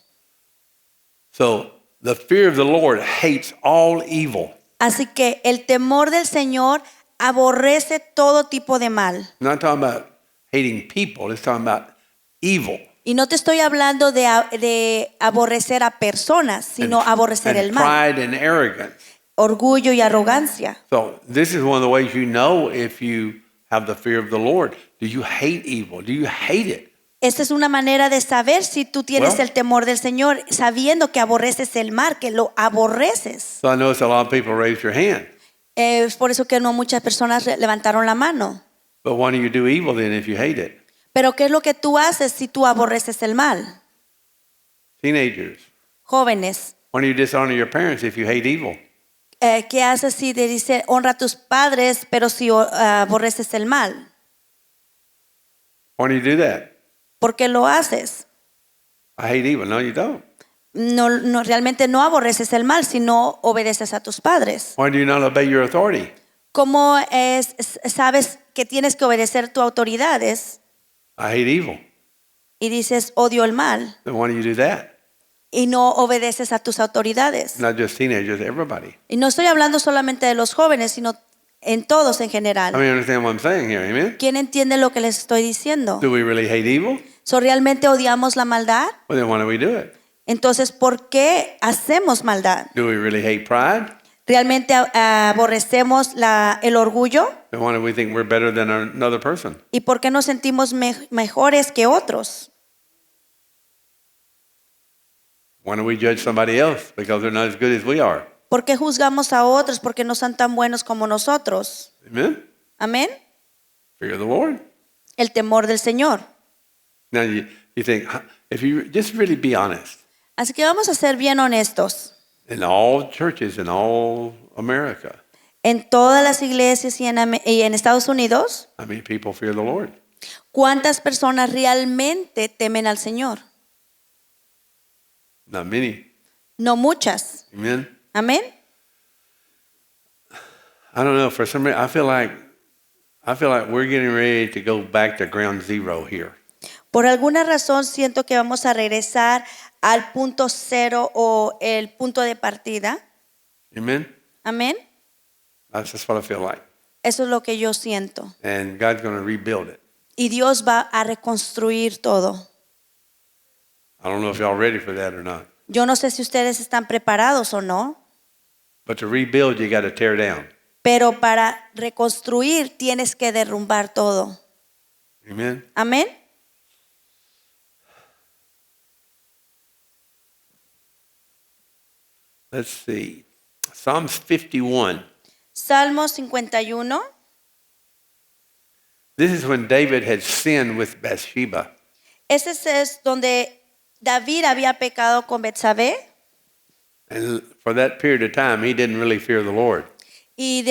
[SPEAKER 1] So the fear of the Lord hates all evil.
[SPEAKER 2] Así que el temor del Señor aborrece todo tipo de mal.
[SPEAKER 1] I'm not talking about hating people, it's talking about evil.
[SPEAKER 2] Y no te estoy hablando de aborrecer a personas, sino aborrecer el
[SPEAKER 1] and
[SPEAKER 2] mal.
[SPEAKER 1] pride and arrogance.
[SPEAKER 2] Orgullo y arrogancia.
[SPEAKER 1] So this is one of the ways you know if you have the fear of the Lord. Do you hate evil? Do you hate it?
[SPEAKER 2] Esta es una manera de saber si tú tienes
[SPEAKER 1] Well,
[SPEAKER 2] el temor del Señor, sabiendo que aborreces el mal, que lo aborreces.
[SPEAKER 1] So I notice a lot of people raise your hand.
[SPEAKER 2] Es por eso que no muchas personas levantaron la mano.
[SPEAKER 1] But why do you do evil then if you hate it?
[SPEAKER 2] Pero ¿qué es lo que tú haces si tú aborreces el mal?
[SPEAKER 1] Teenagers,
[SPEAKER 2] Jóvenes,
[SPEAKER 1] why do you dishonor your parents if you hate evil?
[SPEAKER 2] ¿qué haces si te dice honra a tus padres, pero si aborreces el mal?
[SPEAKER 1] Why do you do that?
[SPEAKER 2] ¿Por qué lo haces?
[SPEAKER 1] I hate evil. No, you don't.
[SPEAKER 2] No, realmente no aborreces el mal, sino obedeces a tus padres.
[SPEAKER 1] Why do you not obey your authority?
[SPEAKER 2] ¿Cómo sabes que tienes que obedecer tus autoridades
[SPEAKER 1] I hate evil.
[SPEAKER 2] y dices odio el mal?
[SPEAKER 1] Then why do you do that?
[SPEAKER 2] y no obedeces a tus autoridades.
[SPEAKER 1] Not just teenagers, everybody.
[SPEAKER 2] Y no estoy hablando solamente de los jóvenes, sino en todos en
[SPEAKER 1] I
[SPEAKER 2] general.
[SPEAKER 1] mean, understand what I'm saying here, amen?
[SPEAKER 2] ¿Quién entiende lo que les estoy diciendo?
[SPEAKER 1] Do we really hate evil?
[SPEAKER 2] ¿Realmente odiamos la maldad?
[SPEAKER 1] Well, then why do we do it?
[SPEAKER 2] Entonces, ¿por qué hacemos maldad?
[SPEAKER 1] Do we really hate pride?
[SPEAKER 2] ¿Realmente aborrecemos el orgullo?
[SPEAKER 1] Then why do we think we're better than another person?
[SPEAKER 2] ¿Y por qué nos sentimos mejores que otros?
[SPEAKER 1] Why do we judge somebody else because they're not as good as we are?
[SPEAKER 2] ¿Por qué juzgamos a otros porque no son tan buenos como nosotros?
[SPEAKER 1] Amen?
[SPEAKER 2] Amén.
[SPEAKER 1] Fear of the Lord.
[SPEAKER 2] El temor del Señor.
[SPEAKER 1] Now you think, if you just really be honest,
[SPEAKER 2] Así que vamos a ser bien honestos.
[SPEAKER 1] in all churches in all America,
[SPEAKER 2] En todas las iglesias y en Estados Unidos,
[SPEAKER 1] how many people fear the Lord?
[SPEAKER 2] ¿cuántas personas realmente temen al Señor?
[SPEAKER 1] Not many.
[SPEAKER 2] No muchas.
[SPEAKER 1] Amen?
[SPEAKER 2] Amén.
[SPEAKER 1] I don't know. For some reason, I feel like we're getting ready to go back to ground zero here.
[SPEAKER 2] Por alguna razón siento que vamos a regresar al punto cero o el punto de partida.
[SPEAKER 1] Amen?
[SPEAKER 2] Amén.
[SPEAKER 1] That's just what I feel like.
[SPEAKER 2] Eso es lo que yo siento.
[SPEAKER 1] And God's going to rebuild it.
[SPEAKER 2] Y Dios va a reconstruir todo.
[SPEAKER 1] I don't know if y'all ready for that or not.
[SPEAKER 2] Yo no sé si ustedes están preparados o no,
[SPEAKER 1] But to rebuild, you got to tear down.
[SPEAKER 2] pero para reconstruir tienes que derrumbar todo.
[SPEAKER 1] Amen?
[SPEAKER 2] Amén.
[SPEAKER 1] Let's see. Psalms 51.
[SPEAKER 2] Salmo 51.
[SPEAKER 1] This is when David had sinned with Bathsheba.
[SPEAKER 2] Ese es donde David había pecado con Betsabé
[SPEAKER 1] And for that period of time, he didn't really fear the Lord.
[SPEAKER 2] y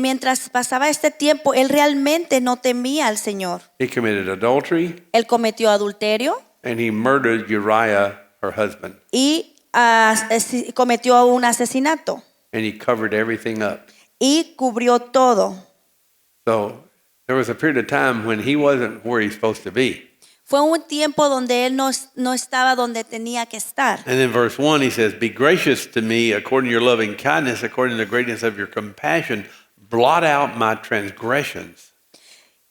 [SPEAKER 2] mientras pasaba este tiempo, él realmente no temía al Señor.
[SPEAKER 1] He committed adultery
[SPEAKER 2] Él cometió adulterio
[SPEAKER 1] and he murdered Uriah, her husband.
[SPEAKER 2] y cometió un asesinato
[SPEAKER 1] And he covered everything up.
[SPEAKER 2] y cubrió todo.
[SPEAKER 1] So there was a period of time when he wasn't where he's supposed to be.
[SPEAKER 2] Fue un tiempo donde él no estaba donde tenía que estar.
[SPEAKER 1] And in verse 1, he says, Be gracious to me according to your loving kindness, according to the greatness of your compassion. Blot out my transgressions.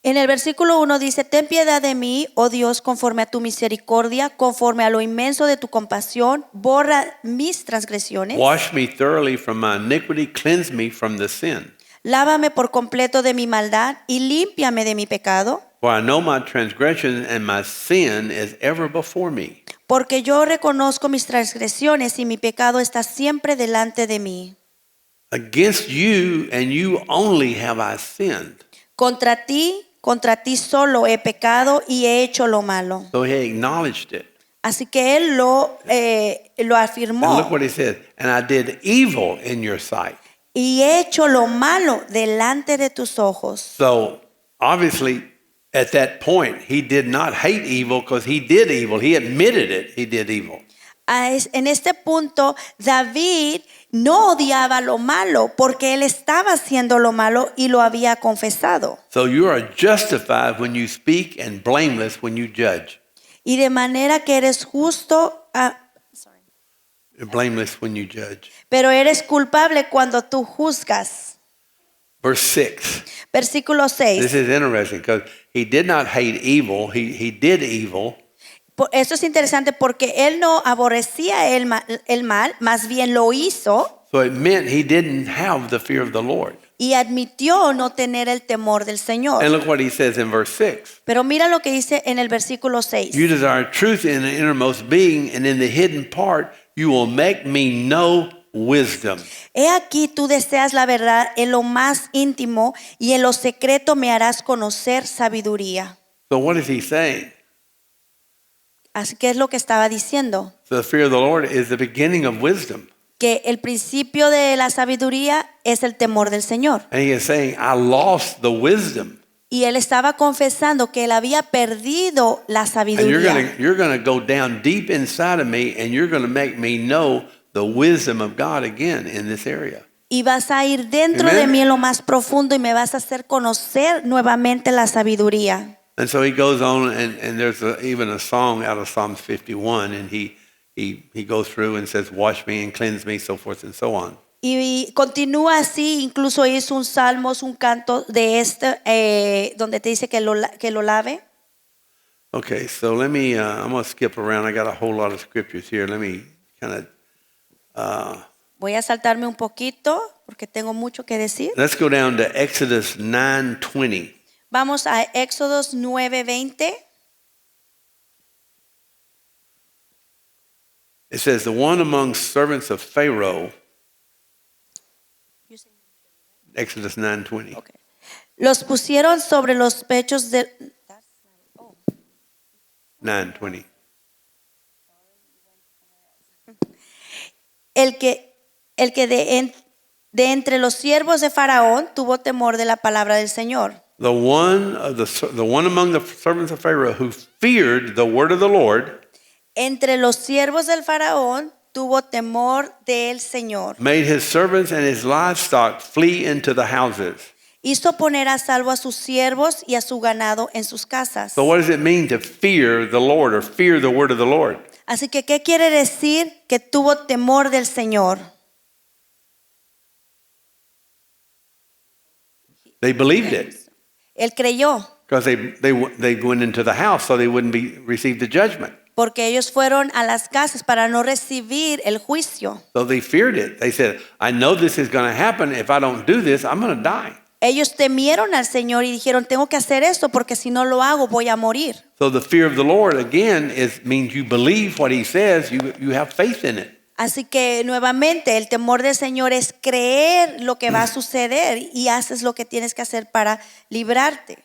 [SPEAKER 2] En el versículo 1 dice, ten piedad de mí, oh Dios, conforme a tu misericordia, conforme a lo inmenso de tu compasión, borra mis transgresiones.
[SPEAKER 1] Wash me thoroughly from my iniquity, cleanse me from the sin.
[SPEAKER 2] Lávame por completo de mi maldad y límpiame de mi pecado,
[SPEAKER 1] For I know my transgression and my sin is ever before me.
[SPEAKER 2] porque yo reconozco mis transgresiones y mi pecado está siempre delante de mí.
[SPEAKER 1] Against you and you only have I sinned.
[SPEAKER 2] Contra ti solo he pecado y he hecho lo malo.
[SPEAKER 1] So he acknowledged it.
[SPEAKER 2] Así que él lo
[SPEAKER 1] And look
[SPEAKER 2] afirmó.
[SPEAKER 1] what he said. And I did evil in your sight.
[SPEAKER 2] Y he hecho lo malo delante de tus ojos.
[SPEAKER 1] So obviously, at that point, he did not hate evil because he did evil. He admitted it. He did evil.
[SPEAKER 2] En este punto, David no odiaba lo malo porque él estaba haciendo lo malo y lo había confesado.
[SPEAKER 1] So you are justified when you speak and blameless when you judge.
[SPEAKER 2] Y de manera que eres justo,
[SPEAKER 1] You're blameless when you judge.
[SPEAKER 2] pero eres culpable cuando tú juzgas.
[SPEAKER 1] Verse 6.
[SPEAKER 2] Versículo 6.
[SPEAKER 1] This is interesting because he did not hate evil. He did evil.
[SPEAKER 2] Esto es interesante porque él no aborrecía el mal, más bien lo hizo
[SPEAKER 1] So it meant he didn't have the fear of the Lord.
[SPEAKER 2] y admitió no tener el temor del Señor.
[SPEAKER 1] And look what he says in verse 6.
[SPEAKER 2] Pero mira lo que dice en el versículo 6.
[SPEAKER 1] You desire truth in the innermost being, and in the hidden part you will make me know wisdom.
[SPEAKER 2] He aquí tú deseas la verdad en lo más íntimo y en lo secreto me harás conocer sabiduría.
[SPEAKER 1] So what is he saying?
[SPEAKER 2] Así que es lo que estaba diciendo,
[SPEAKER 1] So the fear of the Lord is the beginning of wisdom.
[SPEAKER 2] que el principio de la sabiduría es el temor del Señor.
[SPEAKER 1] And he is saying, I lost the wisdom.
[SPEAKER 2] Y él estaba confesando que él había perdido la
[SPEAKER 1] And
[SPEAKER 2] sabiduría.
[SPEAKER 1] you're gonna go down deep inside of me, and you're going to make me know the wisdom of God again in this area.
[SPEAKER 2] Y vas a ir dentro
[SPEAKER 1] Amen.
[SPEAKER 2] de mí en lo más profundo y me vas a hacer conocer nuevamente la sabiduría.
[SPEAKER 1] And so he goes on, and there's even a song out of Psalms 51, and he he goes through and says, wash me and cleanse me, so forth and so on.
[SPEAKER 2] Y continúa así, incluso hizo un salmos, un canto de donde te dice que lo lave.
[SPEAKER 1] Okay, so let me, I'm going to skip around. I got a whole lot of scriptures here. Let me kind of,
[SPEAKER 2] Voy a saltarme un poquito porque tengo mucho que decir.
[SPEAKER 1] let's go down to Exodus 9:20.
[SPEAKER 2] Vamos a Éxodos 9:20.
[SPEAKER 1] It says, the one among servants of Pharaoh, Exodus 9:20.
[SPEAKER 2] Okay. Los pusieron sobre los pechos de
[SPEAKER 1] 9:20.
[SPEAKER 2] el que de entre los siervos de Faraón tuvo temor de la palabra del Señor.
[SPEAKER 1] The one among the servants of Pharaoh who feared the word of the Lord
[SPEAKER 2] Entre los siervos del Faraón tuvo temor del Señor.
[SPEAKER 1] made his servants and his livestock flee into the houses.
[SPEAKER 2] Hizo poner a salvo a sus siervos y a su ganado en sus casas.
[SPEAKER 1] So what does it mean to fear the Lord or fear the word of the Lord?
[SPEAKER 2] Así que, ¿qué quiere decir que tuvo temor del Señor?
[SPEAKER 1] They believed it
[SPEAKER 2] Él creyó,
[SPEAKER 1] because they went into the house so they wouldn't receive the judgment.
[SPEAKER 2] porque ellos fueron a las casas para no recibir el juicio.
[SPEAKER 1] So they feared it. They said, I know this is going to happen. If I don't do this, I'm going to die.
[SPEAKER 2] Ellos temieron al Señor y dijeron, tengo que hacer esto porque si no lo hago voy a morir.
[SPEAKER 1] So the fear of the Lord, again, means you believe what he says. You have faith in it.
[SPEAKER 2] Así que nuevamente el temor del Señor es creer lo que va a suceder y haces lo que tienes que hacer para librarte.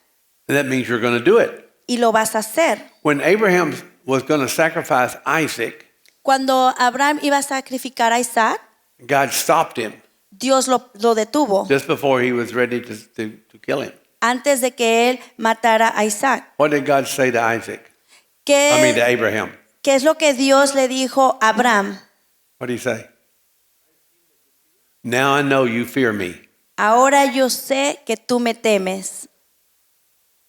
[SPEAKER 1] And that means you're going to do it.
[SPEAKER 2] Y lo vas a hacer.
[SPEAKER 1] When Abraham was going to sacrifice Isaac,
[SPEAKER 2] Cuando Abraham iba a sacrificar a Isaac,
[SPEAKER 1] God stopped him
[SPEAKER 2] Dios lo detuvo
[SPEAKER 1] just before he was ready to kill him.
[SPEAKER 2] antes de que él matara a Isaac.
[SPEAKER 1] What did God say to Isaac? To Abraham.
[SPEAKER 2] ¿Qué es lo que Dios le dijo a Abraham?
[SPEAKER 1] What did he say? Now I know you fear me.
[SPEAKER 2] Ahora yo sé que tú me temes.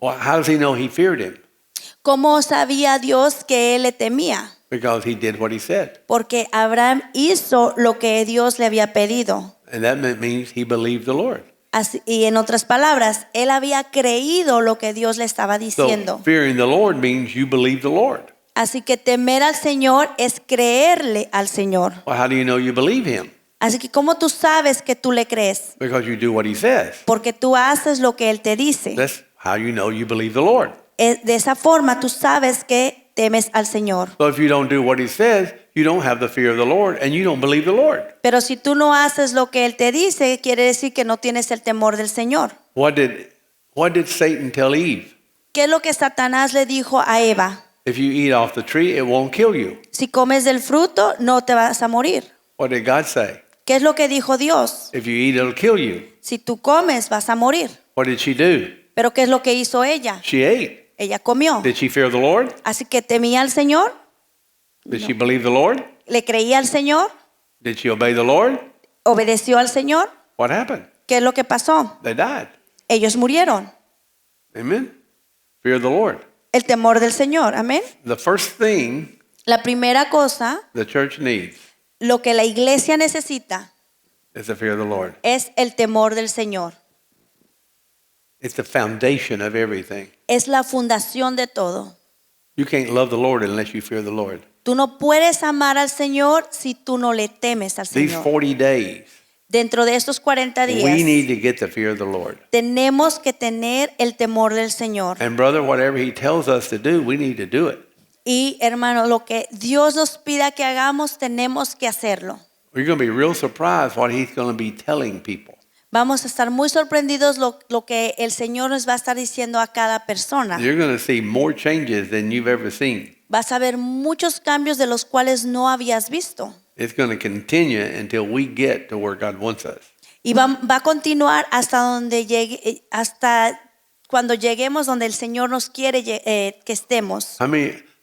[SPEAKER 1] Well, how does he know he feared him?
[SPEAKER 2] ¿Cómo sabía Dios que él le temía?
[SPEAKER 1] Because he did what he said.
[SPEAKER 2] Porque Abraham hizo lo que Dios le había pedido.
[SPEAKER 1] And that means he believed the Lord.
[SPEAKER 2] Así, y en otras palabras, él había creído lo que Dios le estaba diciendo.
[SPEAKER 1] So fearing the Lord means you believe the Lord.
[SPEAKER 2] Así que temer al Señor es creerle al Señor.
[SPEAKER 1] Well, how do you know you believe him?
[SPEAKER 2] Así que ¿cómo tú sabes que tú le crees?
[SPEAKER 1] Because you do what he says.
[SPEAKER 2] Porque tú haces lo que él te dice.
[SPEAKER 1] That's how you know you believe the Lord.
[SPEAKER 2] De esa forma tú sabes que temes al Señor.
[SPEAKER 1] So if you don't do what he says, you don't have the fear of the Lord and you don't believe the Lord.
[SPEAKER 2] Pero si tú no haces lo que él te dice, quiere decir que no tienes el temor del Señor.
[SPEAKER 1] What did Satan tell Eve?
[SPEAKER 2] ¿Qué es lo que Satanás le dijo a Eva?
[SPEAKER 1] If you eat off the tree, it won't kill you.
[SPEAKER 2] Si comes del fruto, no te vas a morir.
[SPEAKER 1] What did God say?
[SPEAKER 2] ¿Qué es lo que dijo Dios?
[SPEAKER 1] If you eat, it'll kill you.
[SPEAKER 2] Si tú comes, vas a morir.
[SPEAKER 1] What did she do?
[SPEAKER 2] Pero ¿qué es lo que hizo ella?
[SPEAKER 1] She ate.
[SPEAKER 2] Ella comió.
[SPEAKER 1] Did she fear the Lord?
[SPEAKER 2] Así que temía al Señor,
[SPEAKER 1] Did she believe the Lord?
[SPEAKER 2] le creía al Señor,
[SPEAKER 1] Did she obey the Lord?
[SPEAKER 2] obedeció al Señor.
[SPEAKER 1] What happened?
[SPEAKER 2] ¿Qué es lo que pasó?
[SPEAKER 1] They died.
[SPEAKER 2] Ellos murieron.
[SPEAKER 1] Amen. Fear the Lord.
[SPEAKER 2] El temor del Señor. Amén.
[SPEAKER 1] The first thing
[SPEAKER 2] La primera cosa,
[SPEAKER 1] the church needs
[SPEAKER 2] lo que la iglesia necesita
[SPEAKER 1] is the fear of the Lord.
[SPEAKER 2] es el temor del Señor.
[SPEAKER 1] It's the foundation of everything.
[SPEAKER 2] Es la fundación de todo.
[SPEAKER 1] You can't love the Lord unless you fear the Lord.
[SPEAKER 2] Tú no puedes amar al Señor si tú no le temes al
[SPEAKER 1] These
[SPEAKER 2] Señor.
[SPEAKER 1] 40 days,
[SPEAKER 2] Dentro de estos 40
[SPEAKER 1] we
[SPEAKER 2] días
[SPEAKER 1] need to get the fear of the Lord.
[SPEAKER 2] tenemos que tener el temor del Señor.
[SPEAKER 1] And brother, whatever he tells us to do, we need to do it.
[SPEAKER 2] Y hermano, lo que Dios nos pida que hagamos, tenemos que hacerlo.
[SPEAKER 1] We're going to be real surprised what he's going to be telling people.
[SPEAKER 2] Vamos a estar muy sorprendidos lo que el Señor nos va a estar diciendo a cada persona.
[SPEAKER 1] You're going to see more changes than you've ever seen.
[SPEAKER 2] Vas a ver muchos cambios de los cuales no habías visto.
[SPEAKER 1] It's going to continue until we get to where God wants us.
[SPEAKER 2] Y va a continuar hasta donde llegue, hasta cuando lleguemos donde el Señor nos quiere que estemos.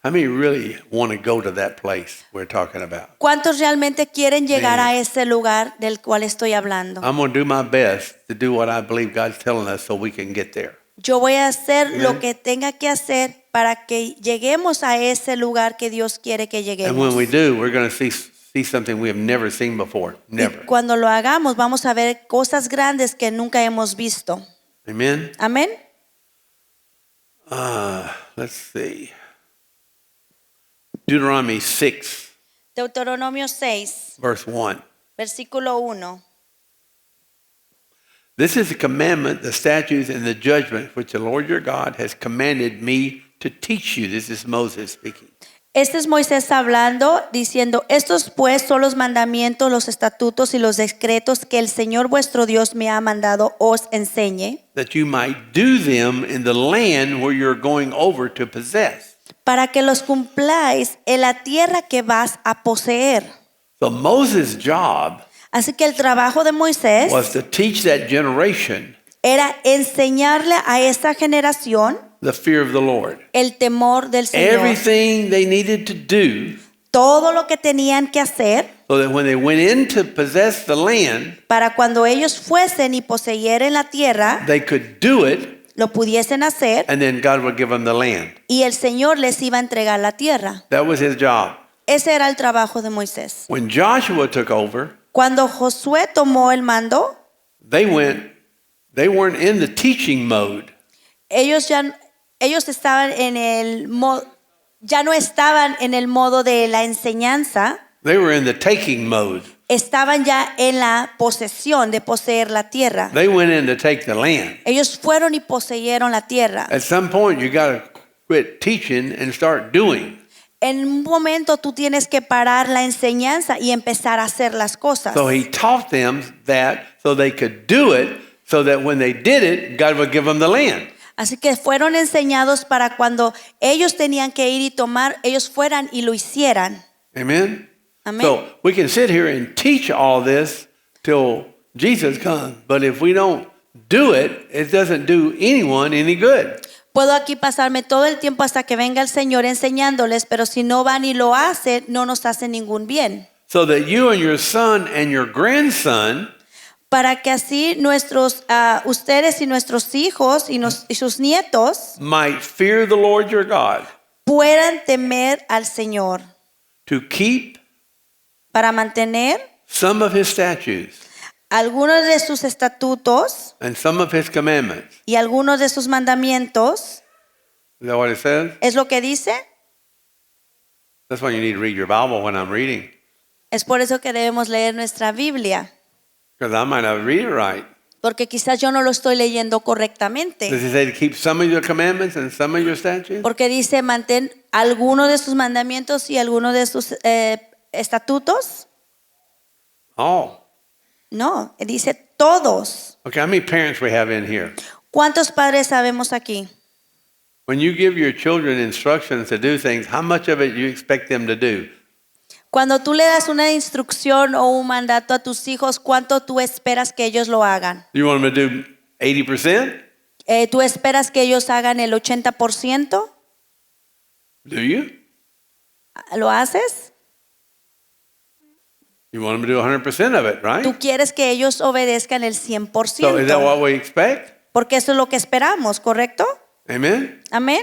[SPEAKER 1] How many really want to go to that place we're talking about?
[SPEAKER 2] ¿Cuántos realmente quieren llegar a ese lugar del cual estoy hablando?
[SPEAKER 1] I'm going to do my best to do what I believe God's telling us so we can get there.
[SPEAKER 2] Yo voy a hacer lo
[SPEAKER 1] Amen.
[SPEAKER 2] que tenga que hacer para que lleguemos a ese lugar que Dios quiere que
[SPEAKER 1] And
[SPEAKER 2] lleguemos.
[SPEAKER 1] when we do, we're going to see something we have never seen before. Never.
[SPEAKER 2] Y cuando lo hagamos, vamos a ver cosas grandes que nunca hemos visto.
[SPEAKER 1] Amen?
[SPEAKER 2] Amén.
[SPEAKER 1] Let's see. Deuteronomy 6,
[SPEAKER 2] Deuteronomio 6,
[SPEAKER 1] verse 1.
[SPEAKER 2] versículo 1.
[SPEAKER 1] This is the commandment, the statutes, and the judgment which the Lord your God has commanded me to teach you. This is Moses speaking.
[SPEAKER 2] Este es Moisés hablando, diciendo, estos pues son los mandamientos, los estatutos y los decretos que el Señor vuestro Dios me ha mandado os enseñe,
[SPEAKER 1] That you might do them in the land where you're going over to possess.
[SPEAKER 2] para que los cumpláis en la tierra que vas a poseer.
[SPEAKER 1] So Moses' job
[SPEAKER 2] Así que el trabajo de Moisés
[SPEAKER 1] was to teach that generation
[SPEAKER 2] era enseñarle a esta generación
[SPEAKER 1] the fear of the Lord.
[SPEAKER 2] el temor del Señor.
[SPEAKER 1] Everything they needed to do
[SPEAKER 2] Todo lo que tenían que hacer
[SPEAKER 1] so that when they went in to possess the land,
[SPEAKER 2] para cuando ellos fuesen y poseyeren la tierra,
[SPEAKER 1] they could do it,
[SPEAKER 2] lo pudiesen hacer
[SPEAKER 1] and then God would give them the land.
[SPEAKER 2] y el Señor les iba a entregar la tierra.
[SPEAKER 1] That was his job.
[SPEAKER 2] Ese era el trabajo de Moisés.
[SPEAKER 1] When Joshua took over,
[SPEAKER 2] Cuando Josué tomó el mando,
[SPEAKER 1] they weren't in the teaching mode.
[SPEAKER 2] ellos estaban ya no estaban en el modo de la enseñanza,
[SPEAKER 1] They were in the taking mode.
[SPEAKER 2] estaban ya en la posesión de poseer la tierra.
[SPEAKER 1] They went in to take the land.
[SPEAKER 2] Ellos fueron y poseyeron la tierra.
[SPEAKER 1] At some point, you got to quit teaching and start doing.
[SPEAKER 2] En un momento tú tienes que parar la enseñanza y empezar a hacer las cosas.
[SPEAKER 1] So he taught them that so they could do it, so that when they did it, God would give them the land.
[SPEAKER 2] Así que fueron enseñados para cuando ellos tenían que ir y tomar, ellos fueran y lo hicieran.
[SPEAKER 1] Amen?
[SPEAKER 2] Amén.
[SPEAKER 1] So we can sit here and teach all this till Jesus comes, but if we don't do it, it doesn't do anyone any good.
[SPEAKER 2] Puedo aquí pasarme todo el tiempo hasta que venga el Señor enseñándoles, pero si no van y lo hacen, no nos hace ningún bien.
[SPEAKER 1] So that you and your son and your grandson
[SPEAKER 2] Para que así ustedes y nuestros hijos y sus nietos
[SPEAKER 1] might fear the Lord your God,
[SPEAKER 2] puedan temer al Señor
[SPEAKER 1] to keep
[SPEAKER 2] para mantener
[SPEAKER 1] some of his statutes
[SPEAKER 2] algunos de sus estatutos
[SPEAKER 1] and some of his commandments.
[SPEAKER 2] y algunos de sus mandamientos.
[SPEAKER 1] Is that what it says?
[SPEAKER 2] ¿Es lo que dice?
[SPEAKER 1] That's why you need to read your Bible when I'm reading,
[SPEAKER 2] Es por eso que debemos leer nuestra Biblia,
[SPEAKER 1] because I might not read it right.
[SPEAKER 2] porque quizás yo no lo estoy leyendo
[SPEAKER 1] Does
[SPEAKER 2] correctamente.
[SPEAKER 1] he say to keep some of your commandments and some of your statutes?
[SPEAKER 2] Porque dice mantén algunos de sus mandamientos y algunos de sus estatutos.
[SPEAKER 1] Oh.
[SPEAKER 2] No, dice todos.
[SPEAKER 1] Okay, how many parents we have in here?
[SPEAKER 2] ¿Cuántos padres sabemos aquí?
[SPEAKER 1] When you give your children instructions to do things, how much of it you expect them to do?
[SPEAKER 2] Cuando tú le das una instrucción o un mandato a tus hijos, ¿cuánto tú esperas que ellos lo hagan?
[SPEAKER 1] You want them to do 80%?
[SPEAKER 2] ¿Tú esperas que ellos hagan el 80%?
[SPEAKER 1] Do you?
[SPEAKER 2] ¿Lo haces?
[SPEAKER 1] You want them to do 100% of it, right?
[SPEAKER 2] Tú quieres que ellos obedezcan el
[SPEAKER 1] So is that
[SPEAKER 2] 100%.
[SPEAKER 1] what we expect?
[SPEAKER 2] Porque eso es lo que esperamos, ¿correcto?
[SPEAKER 1] Amen?
[SPEAKER 2] Amén.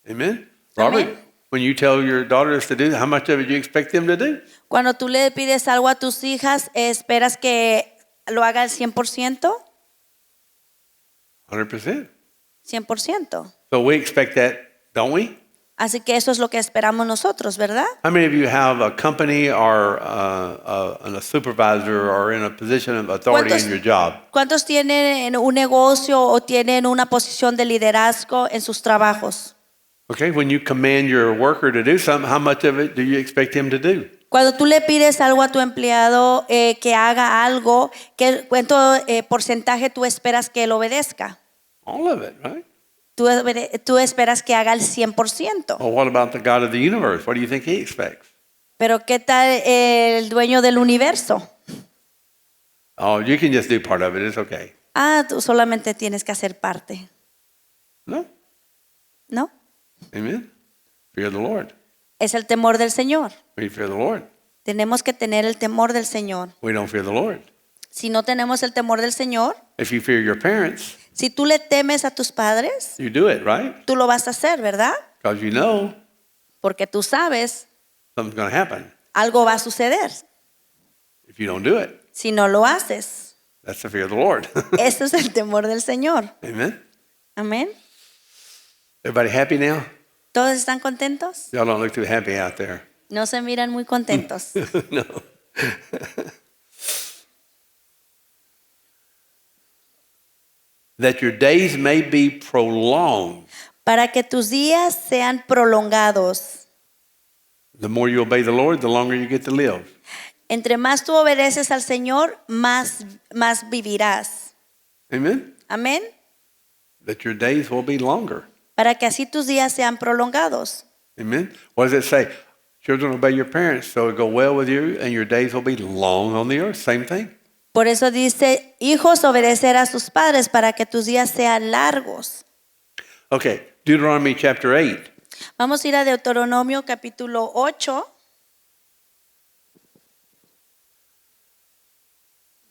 [SPEAKER 1] Amen? Robert,
[SPEAKER 2] Amen.
[SPEAKER 1] when you tell your daughters to do, how much of it you expect them to do?
[SPEAKER 2] Cuando tú le pides algo a tus hijas, ¿esperas que lo haga el 100%?
[SPEAKER 1] 100%.
[SPEAKER 2] 100%.
[SPEAKER 1] So we expect that, don't we?
[SPEAKER 2] Así que eso es lo que esperamos nosotros, ¿verdad?
[SPEAKER 1] How many of you have a company or a supervisor or in a position of authority in your job?
[SPEAKER 2] ¿Cuántos tienen un negocio o tienen una posición de liderazgo en sus trabajos?
[SPEAKER 1] Okay, when you command your worker to do something, how much of it do you expect him to do?
[SPEAKER 2] Cuando tú le pides algo a tu empleado que haga algo, ¿cuánto porcentaje tú esperas que él obedezca?
[SPEAKER 1] All of it, right?
[SPEAKER 2] Tú esperas que haga el 100%.
[SPEAKER 1] Well, what about the God of the universe? What do you think he expects?
[SPEAKER 2] Pero ¿qué tal el dueño del universo?
[SPEAKER 1] Oh, you can just do part of it. It's okay.
[SPEAKER 2] Tú solamente tienes que hacer parte,
[SPEAKER 1] No?
[SPEAKER 2] ¿no?
[SPEAKER 1] Amen? Fear the Lord.
[SPEAKER 2] Es el temor del Señor.
[SPEAKER 1] We fear the Lord.
[SPEAKER 2] Tenemos que tener el temor del Señor.
[SPEAKER 1] We don't fear the Lord.
[SPEAKER 2] Si no tenemos el temor del Señor,
[SPEAKER 1] If you fear your parents,
[SPEAKER 2] si tú le temes a tus padres,
[SPEAKER 1] you do it, right?
[SPEAKER 2] tú lo vas a hacer, ¿verdad?
[SPEAKER 1] Because you know
[SPEAKER 2] Porque tú sabes,
[SPEAKER 1] something's going to happen
[SPEAKER 2] algo va a suceder
[SPEAKER 1] if you don't do it.
[SPEAKER 2] si no lo haces.
[SPEAKER 1] That's the fear of the Lord.
[SPEAKER 2] Ese es el temor del Señor.
[SPEAKER 1] Amen.
[SPEAKER 2] Amén.
[SPEAKER 1] Everybody happy now?
[SPEAKER 2] ¿Todos están contentos?
[SPEAKER 1] Y'all don't look too happy out there.
[SPEAKER 2] No se miran muy contentos.
[SPEAKER 1] No. That your days may be prolonged.
[SPEAKER 2] Para que tus días sean prolongados.
[SPEAKER 1] The more you obey the Lord, the longer you get to live.
[SPEAKER 2] Entre más tú obedeces al Señor, más vivirás.
[SPEAKER 1] Amen.
[SPEAKER 2] Amén.
[SPEAKER 1] That your days will be longer.
[SPEAKER 2] Para que así tus días sean prolongados.
[SPEAKER 1] Amen. What does it say? Children, obey your parents so it'll go well with you and your days will be long on the earth. Same thing.
[SPEAKER 2] Por eso dice, hijos, obedecer a sus padres para que tus días sean largos.
[SPEAKER 1] Okay, Deuteronomy chapter 8.
[SPEAKER 2] Vamos a ir a Deuteronomio capítulo 8.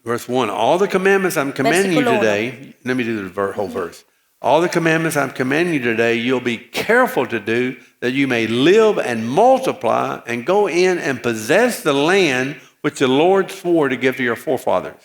[SPEAKER 1] Verse 1. All the commandments I'm commanding you
[SPEAKER 2] Versículo
[SPEAKER 1] today, let me do the whole verse. All the commandments I'm commanding you today, you'll be careful to do, that you may live and multiply and go in and possess the land which the Lord swore to give to your forefathers.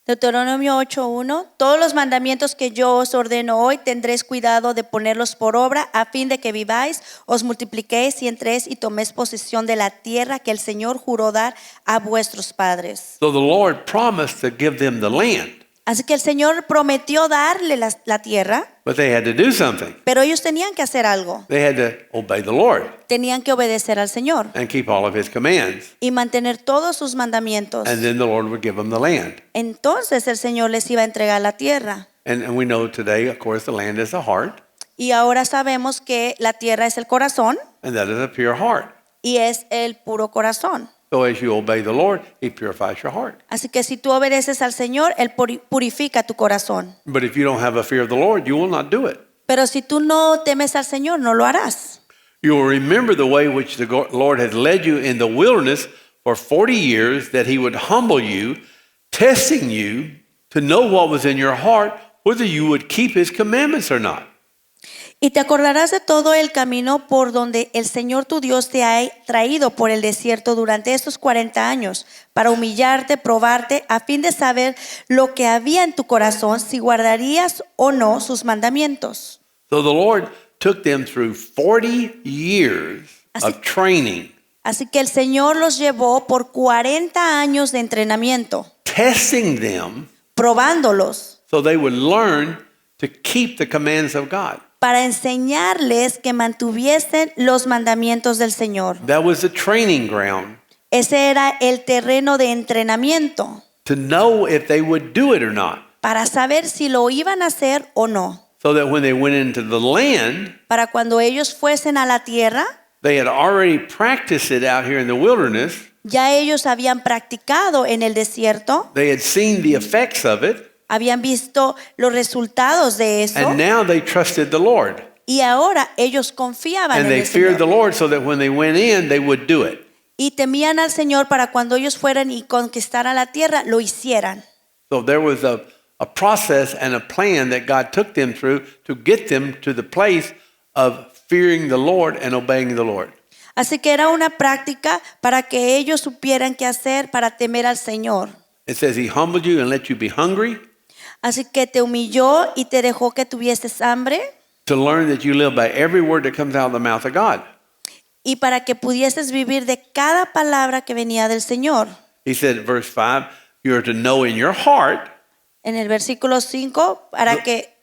[SPEAKER 2] Deuteronomio 8:1. Todos los mandamientos que yo os ordeno hoy tendréis cuidado de ponerlos por obra a fin de que viváis, os multipliquéis y entréis y toméis posesión de la tierra que el Señor juró dar a vuestros padres.
[SPEAKER 1] So the Lord promised to give them the land,
[SPEAKER 2] Así que el Señor prometió darle la tierra,
[SPEAKER 1] but they had to do something.
[SPEAKER 2] pero ellos tenían que hacer algo.
[SPEAKER 1] They had to obey the Lord
[SPEAKER 2] Tenían que obedecer al Señor
[SPEAKER 1] and keep all of his commands.
[SPEAKER 2] y mantener todos sus mandamientos.
[SPEAKER 1] And then the Lord would give them the land.
[SPEAKER 2] Entonces el Señor les iba a entregar la tierra.
[SPEAKER 1] And we know today, of course, the land is the heart,
[SPEAKER 2] Y ahora sabemos que la tierra es el corazón
[SPEAKER 1] and that is a pure heart.
[SPEAKER 2] y es el puro corazón.
[SPEAKER 1] So as you obey the Lord, he purifies your heart.
[SPEAKER 2] Así que si tú obedeces al Señor, Él purifica tu corazón.
[SPEAKER 1] But if you don't have a fear of the Lord, you will not do it.
[SPEAKER 2] Pero si tú no temes al Señor, no lo harás.
[SPEAKER 1] You will remember the way which the Lord has led you in the wilderness for 40 years, that he would humble you, testing you to know what was in your heart, whether you would keep his commandments or not.
[SPEAKER 2] Y te acordarás de todo el camino por donde el Señor tu Dios te ha traído por el desierto durante estos 40 años, para humillarte, probarte, a fin de saber lo que había en tu corazón, si guardarías o no sus mandamientos.
[SPEAKER 1] So the Lord took them through 40 years of training,
[SPEAKER 2] Así que el Señor los llevó por 40 años de entrenamiento,
[SPEAKER 1] testing them
[SPEAKER 2] probándolos,
[SPEAKER 1] so they would learn to keep the commands of God.
[SPEAKER 2] para enseñarles que mantuviesen los mandamientos del Señor.
[SPEAKER 1] That was the training ground
[SPEAKER 2] Ese era el terreno de entrenamiento
[SPEAKER 1] to know if they would do it or not.
[SPEAKER 2] para saber si lo iban a hacer o no.
[SPEAKER 1] So that when they went into the land,
[SPEAKER 2] Para cuando ellos fuesen a la tierra,
[SPEAKER 1] they had already practiced it out here in the wilderness.
[SPEAKER 2] ya ellos habían practicado en el desierto,
[SPEAKER 1] They had seen the effects of it,
[SPEAKER 2] habían visto los resultados de eso
[SPEAKER 1] and now they trusted the Lord.
[SPEAKER 2] y ahora ellos confiaban
[SPEAKER 1] And
[SPEAKER 2] en
[SPEAKER 1] they
[SPEAKER 2] el
[SPEAKER 1] feared the
[SPEAKER 2] Señor
[SPEAKER 1] Lord so that when they went in, they would do it.
[SPEAKER 2] y temían al Señor para cuando ellos fueran y conquistaran la tierra, lo hicieran.
[SPEAKER 1] So there was a process and a plan that God took them through to get them to the place of fearing the Lord and obeying the Lord.
[SPEAKER 2] Así que era una práctica para que ellos supieran qué hacer para temer al Señor.
[SPEAKER 1] It says he humbled you and let you be hungry
[SPEAKER 2] Así que te humilló y te dejó que tuvieses hambre
[SPEAKER 1] to learn that you live by every word that comes out of the mouth of God.
[SPEAKER 2] y para que pudieses vivir de cada palabra que venía del Señor.
[SPEAKER 1] He said, verse 5, you are to know in your heart
[SPEAKER 2] En el versículo 5, para que,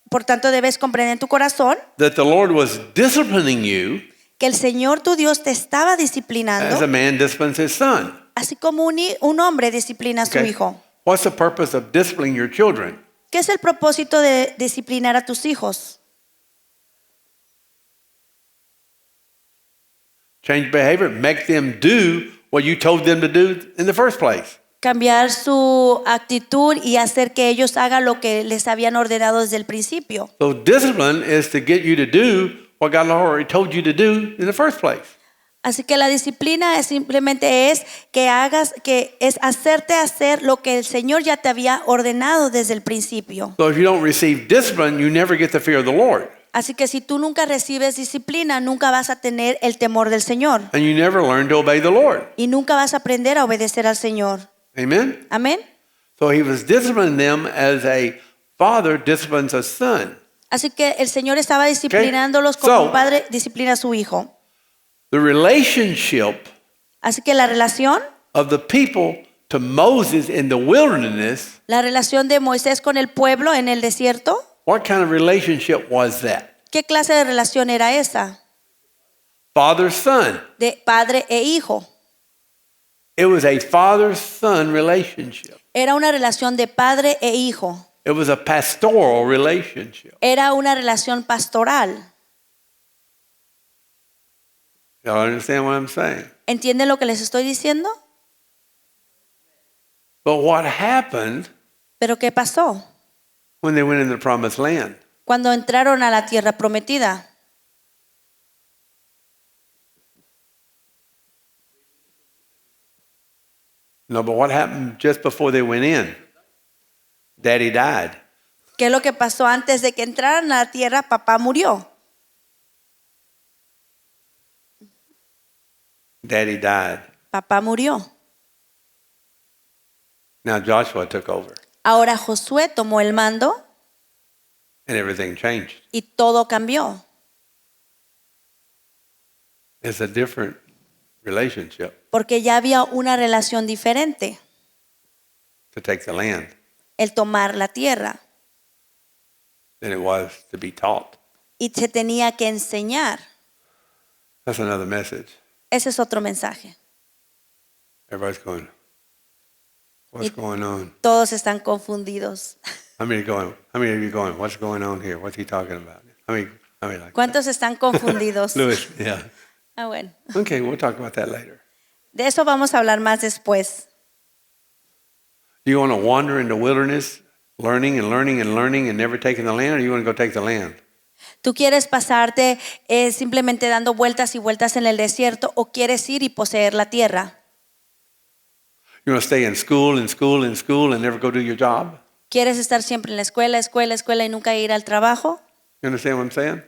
[SPEAKER 2] por tanto, debes comprender en tu corazón
[SPEAKER 1] that the Lord was disciplining you
[SPEAKER 2] que el Señor tu Dios te estaba
[SPEAKER 1] as a
[SPEAKER 2] disciplinando,
[SPEAKER 1] man disciplines his son.
[SPEAKER 2] así como un hombre disciplina a su
[SPEAKER 1] Okay?
[SPEAKER 2] hijo.
[SPEAKER 1] What's the purpose of disciplining your children?
[SPEAKER 2] ¿Qué es el propósito de disciplinar a tus hijos?
[SPEAKER 1] Change behavior, make them do what you told them to do in the first place.
[SPEAKER 2] Cambiar su actitud y hacer que ellos hagan lo que les habían ordenado desde el principio.
[SPEAKER 1] So discipline is to get you to do what God already told you to do in the first place.
[SPEAKER 2] Así que la disciplina simplemente es que hagas, que es hacerte hacer lo que el Señor ya te había ordenado desde el principio.
[SPEAKER 1] So if you don't receive discipline, you never get the fear of the Lord.
[SPEAKER 2] Así que si tú nunca recibes disciplina, nunca vas a tener el temor del Señor.
[SPEAKER 1] And you never learn to obey the Lord.
[SPEAKER 2] Y nunca vas a aprender a obedecer al Señor.
[SPEAKER 1] Amen?
[SPEAKER 2] Amén.
[SPEAKER 1] So he was disciplining them as a father disciplines a son.
[SPEAKER 2] Así que el Señor estaba disciplinándolos como
[SPEAKER 1] So-
[SPEAKER 2] un padre disciplina a su hijo.
[SPEAKER 1] The relationship
[SPEAKER 2] Así que la relación
[SPEAKER 1] of the people to Moses in the wilderness,
[SPEAKER 2] de Moisés con el pueblo en el desierto,
[SPEAKER 1] what kind of relationship was that?
[SPEAKER 2] ¿qué clase de relación era esa?
[SPEAKER 1] Father-son.
[SPEAKER 2] De padre e hijo.
[SPEAKER 1] It was a father-son relationship.
[SPEAKER 2] Era una relación de padre e hijo.
[SPEAKER 1] It was a pastoral relationship.
[SPEAKER 2] Era una relación pastoral.
[SPEAKER 1] Y'all understand what I'm saying?
[SPEAKER 2] ¿Entienden lo que les estoy diciendo?
[SPEAKER 1] But what happened
[SPEAKER 2] Pero ¿qué pasó?
[SPEAKER 1] when they went in the promised land?
[SPEAKER 2] Cuando entraron a la tierra prometida.
[SPEAKER 1] No, but what happened just before they went in? Daddy died.
[SPEAKER 2] ¿Qué es lo que pasó antes de que entraran a la tierra? Papá murió.
[SPEAKER 1] Daddy died.
[SPEAKER 2] Papá murió.
[SPEAKER 1] Now Joshua took over
[SPEAKER 2] Ahora Josué tomó el mando
[SPEAKER 1] and everything changed.
[SPEAKER 2] y todo cambió.
[SPEAKER 1] It's a different relationship
[SPEAKER 2] Porque ya había una relación diferente.
[SPEAKER 1] to take the land
[SPEAKER 2] El tomar la tierra.
[SPEAKER 1] than it was to be taught.
[SPEAKER 2] Y se tenía que enseñar.
[SPEAKER 1] That's another message.
[SPEAKER 2] Ese es otro mensaje.
[SPEAKER 1] Everybody's going, what's going on?
[SPEAKER 2] Todos están confundidos.
[SPEAKER 1] How many of you going, what's going on here? What's he talking about? How many like
[SPEAKER 2] ¿Cuántos están confundidos?
[SPEAKER 1] Louis, yeah.
[SPEAKER 2] Ah, bueno.
[SPEAKER 1] Okay, we'll talk about that later.
[SPEAKER 2] De eso vamos a hablar más después.
[SPEAKER 1] Do you want to wander in the wilderness, learning and learning and learning and never taking the land, or you want to go take the land?
[SPEAKER 2] ¿Tú quieres pasarte simplemente dando vueltas y vueltas en el desierto o quieres ir y poseer la tierra?
[SPEAKER 1] You want to stay in school and school and school and never go do your job?
[SPEAKER 2] ¿Quieres estar siempre en la escuela, escuela, escuela y nunca ir al trabajo?
[SPEAKER 1] You understand what I'm saying?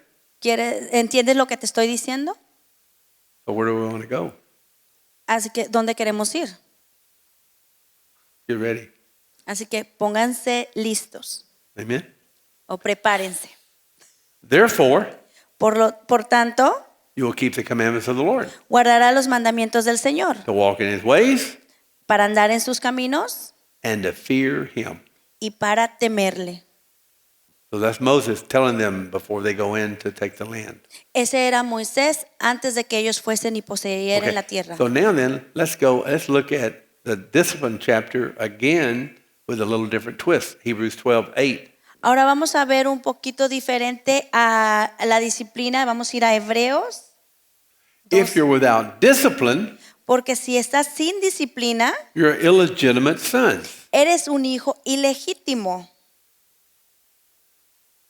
[SPEAKER 2] ¿Entiendes lo que te estoy diciendo?
[SPEAKER 1] So where do we want to go?
[SPEAKER 2] Así que, ¿dónde queremos ir?
[SPEAKER 1] Get ready.
[SPEAKER 2] Así que pónganse listos
[SPEAKER 1] Amen?
[SPEAKER 2] o prepárense.
[SPEAKER 1] Therefore,
[SPEAKER 2] Por tanto,
[SPEAKER 1] you will keep the commandments of the Lord,
[SPEAKER 2] guardará los mandamientos del Señor
[SPEAKER 1] to walk in his ways
[SPEAKER 2] para andar en sus caminos
[SPEAKER 1] and to fear him.
[SPEAKER 2] y para temerle.
[SPEAKER 1] So that's Moses telling them before they go in to take the land.
[SPEAKER 2] Ese era Moisés antes de que ellos fuesen y poseyeran la tierra.
[SPEAKER 1] So now then, let's look at the discipline chapter again with a little different twist. Hebrews 12:8.
[SPEAKER 2] Ahora vamos a ver un poquito diferente a la disciplina. Vamos a ir a Hebreos.
[SPEAKER 1] If you're without discipline,
[SPEAKER 2] Porque si estás sin disciplina,
[SPEAKER 1] you're illegitimate sons.
[SPEAKER 2] eres un hijo ilegítimo.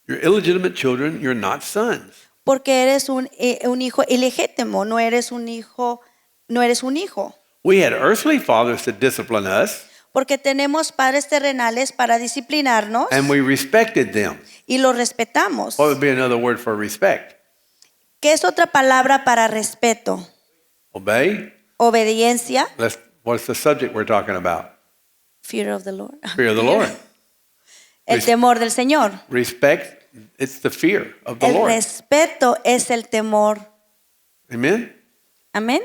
[SPEAKER 1] You're illegitimate children, you're not sons.
[SPEAKER 2] Porque eres un hijo ilegítimo, no eres un hijo.
[SPEAKER 1] We had earthly fathers to discipline us,
[SPEAKER 2] Porque tenemos padres terrenales para disciplinarnos
[SPEAKER 1] and we respected them.
[SPEAKER 2] y los respetamos.
[SPEAKER 1] What would be another word for respect?
[SPEAKER 2] ¿Qué es otra palabra para respeto?
[SPEAKER 1] Obey.
[SPEAKER 2] Obediencia.
[SPEAKER 1] What's the subject we're talking about?
[SPEAKER 2] Fear of the Lord.
[SPEAKER 1] Fear of the Lord.
[SPEAKER 2] El temor del Señor.
[SPEAKER 1] Respect, it's the fear of the
[SPEAKER 2] El
[SPEAKER 1] Lord.
[SPEAKER 2] respeto es el temor.
[SPEAKER 1] Amen?
[SPEAKER 2] Amén.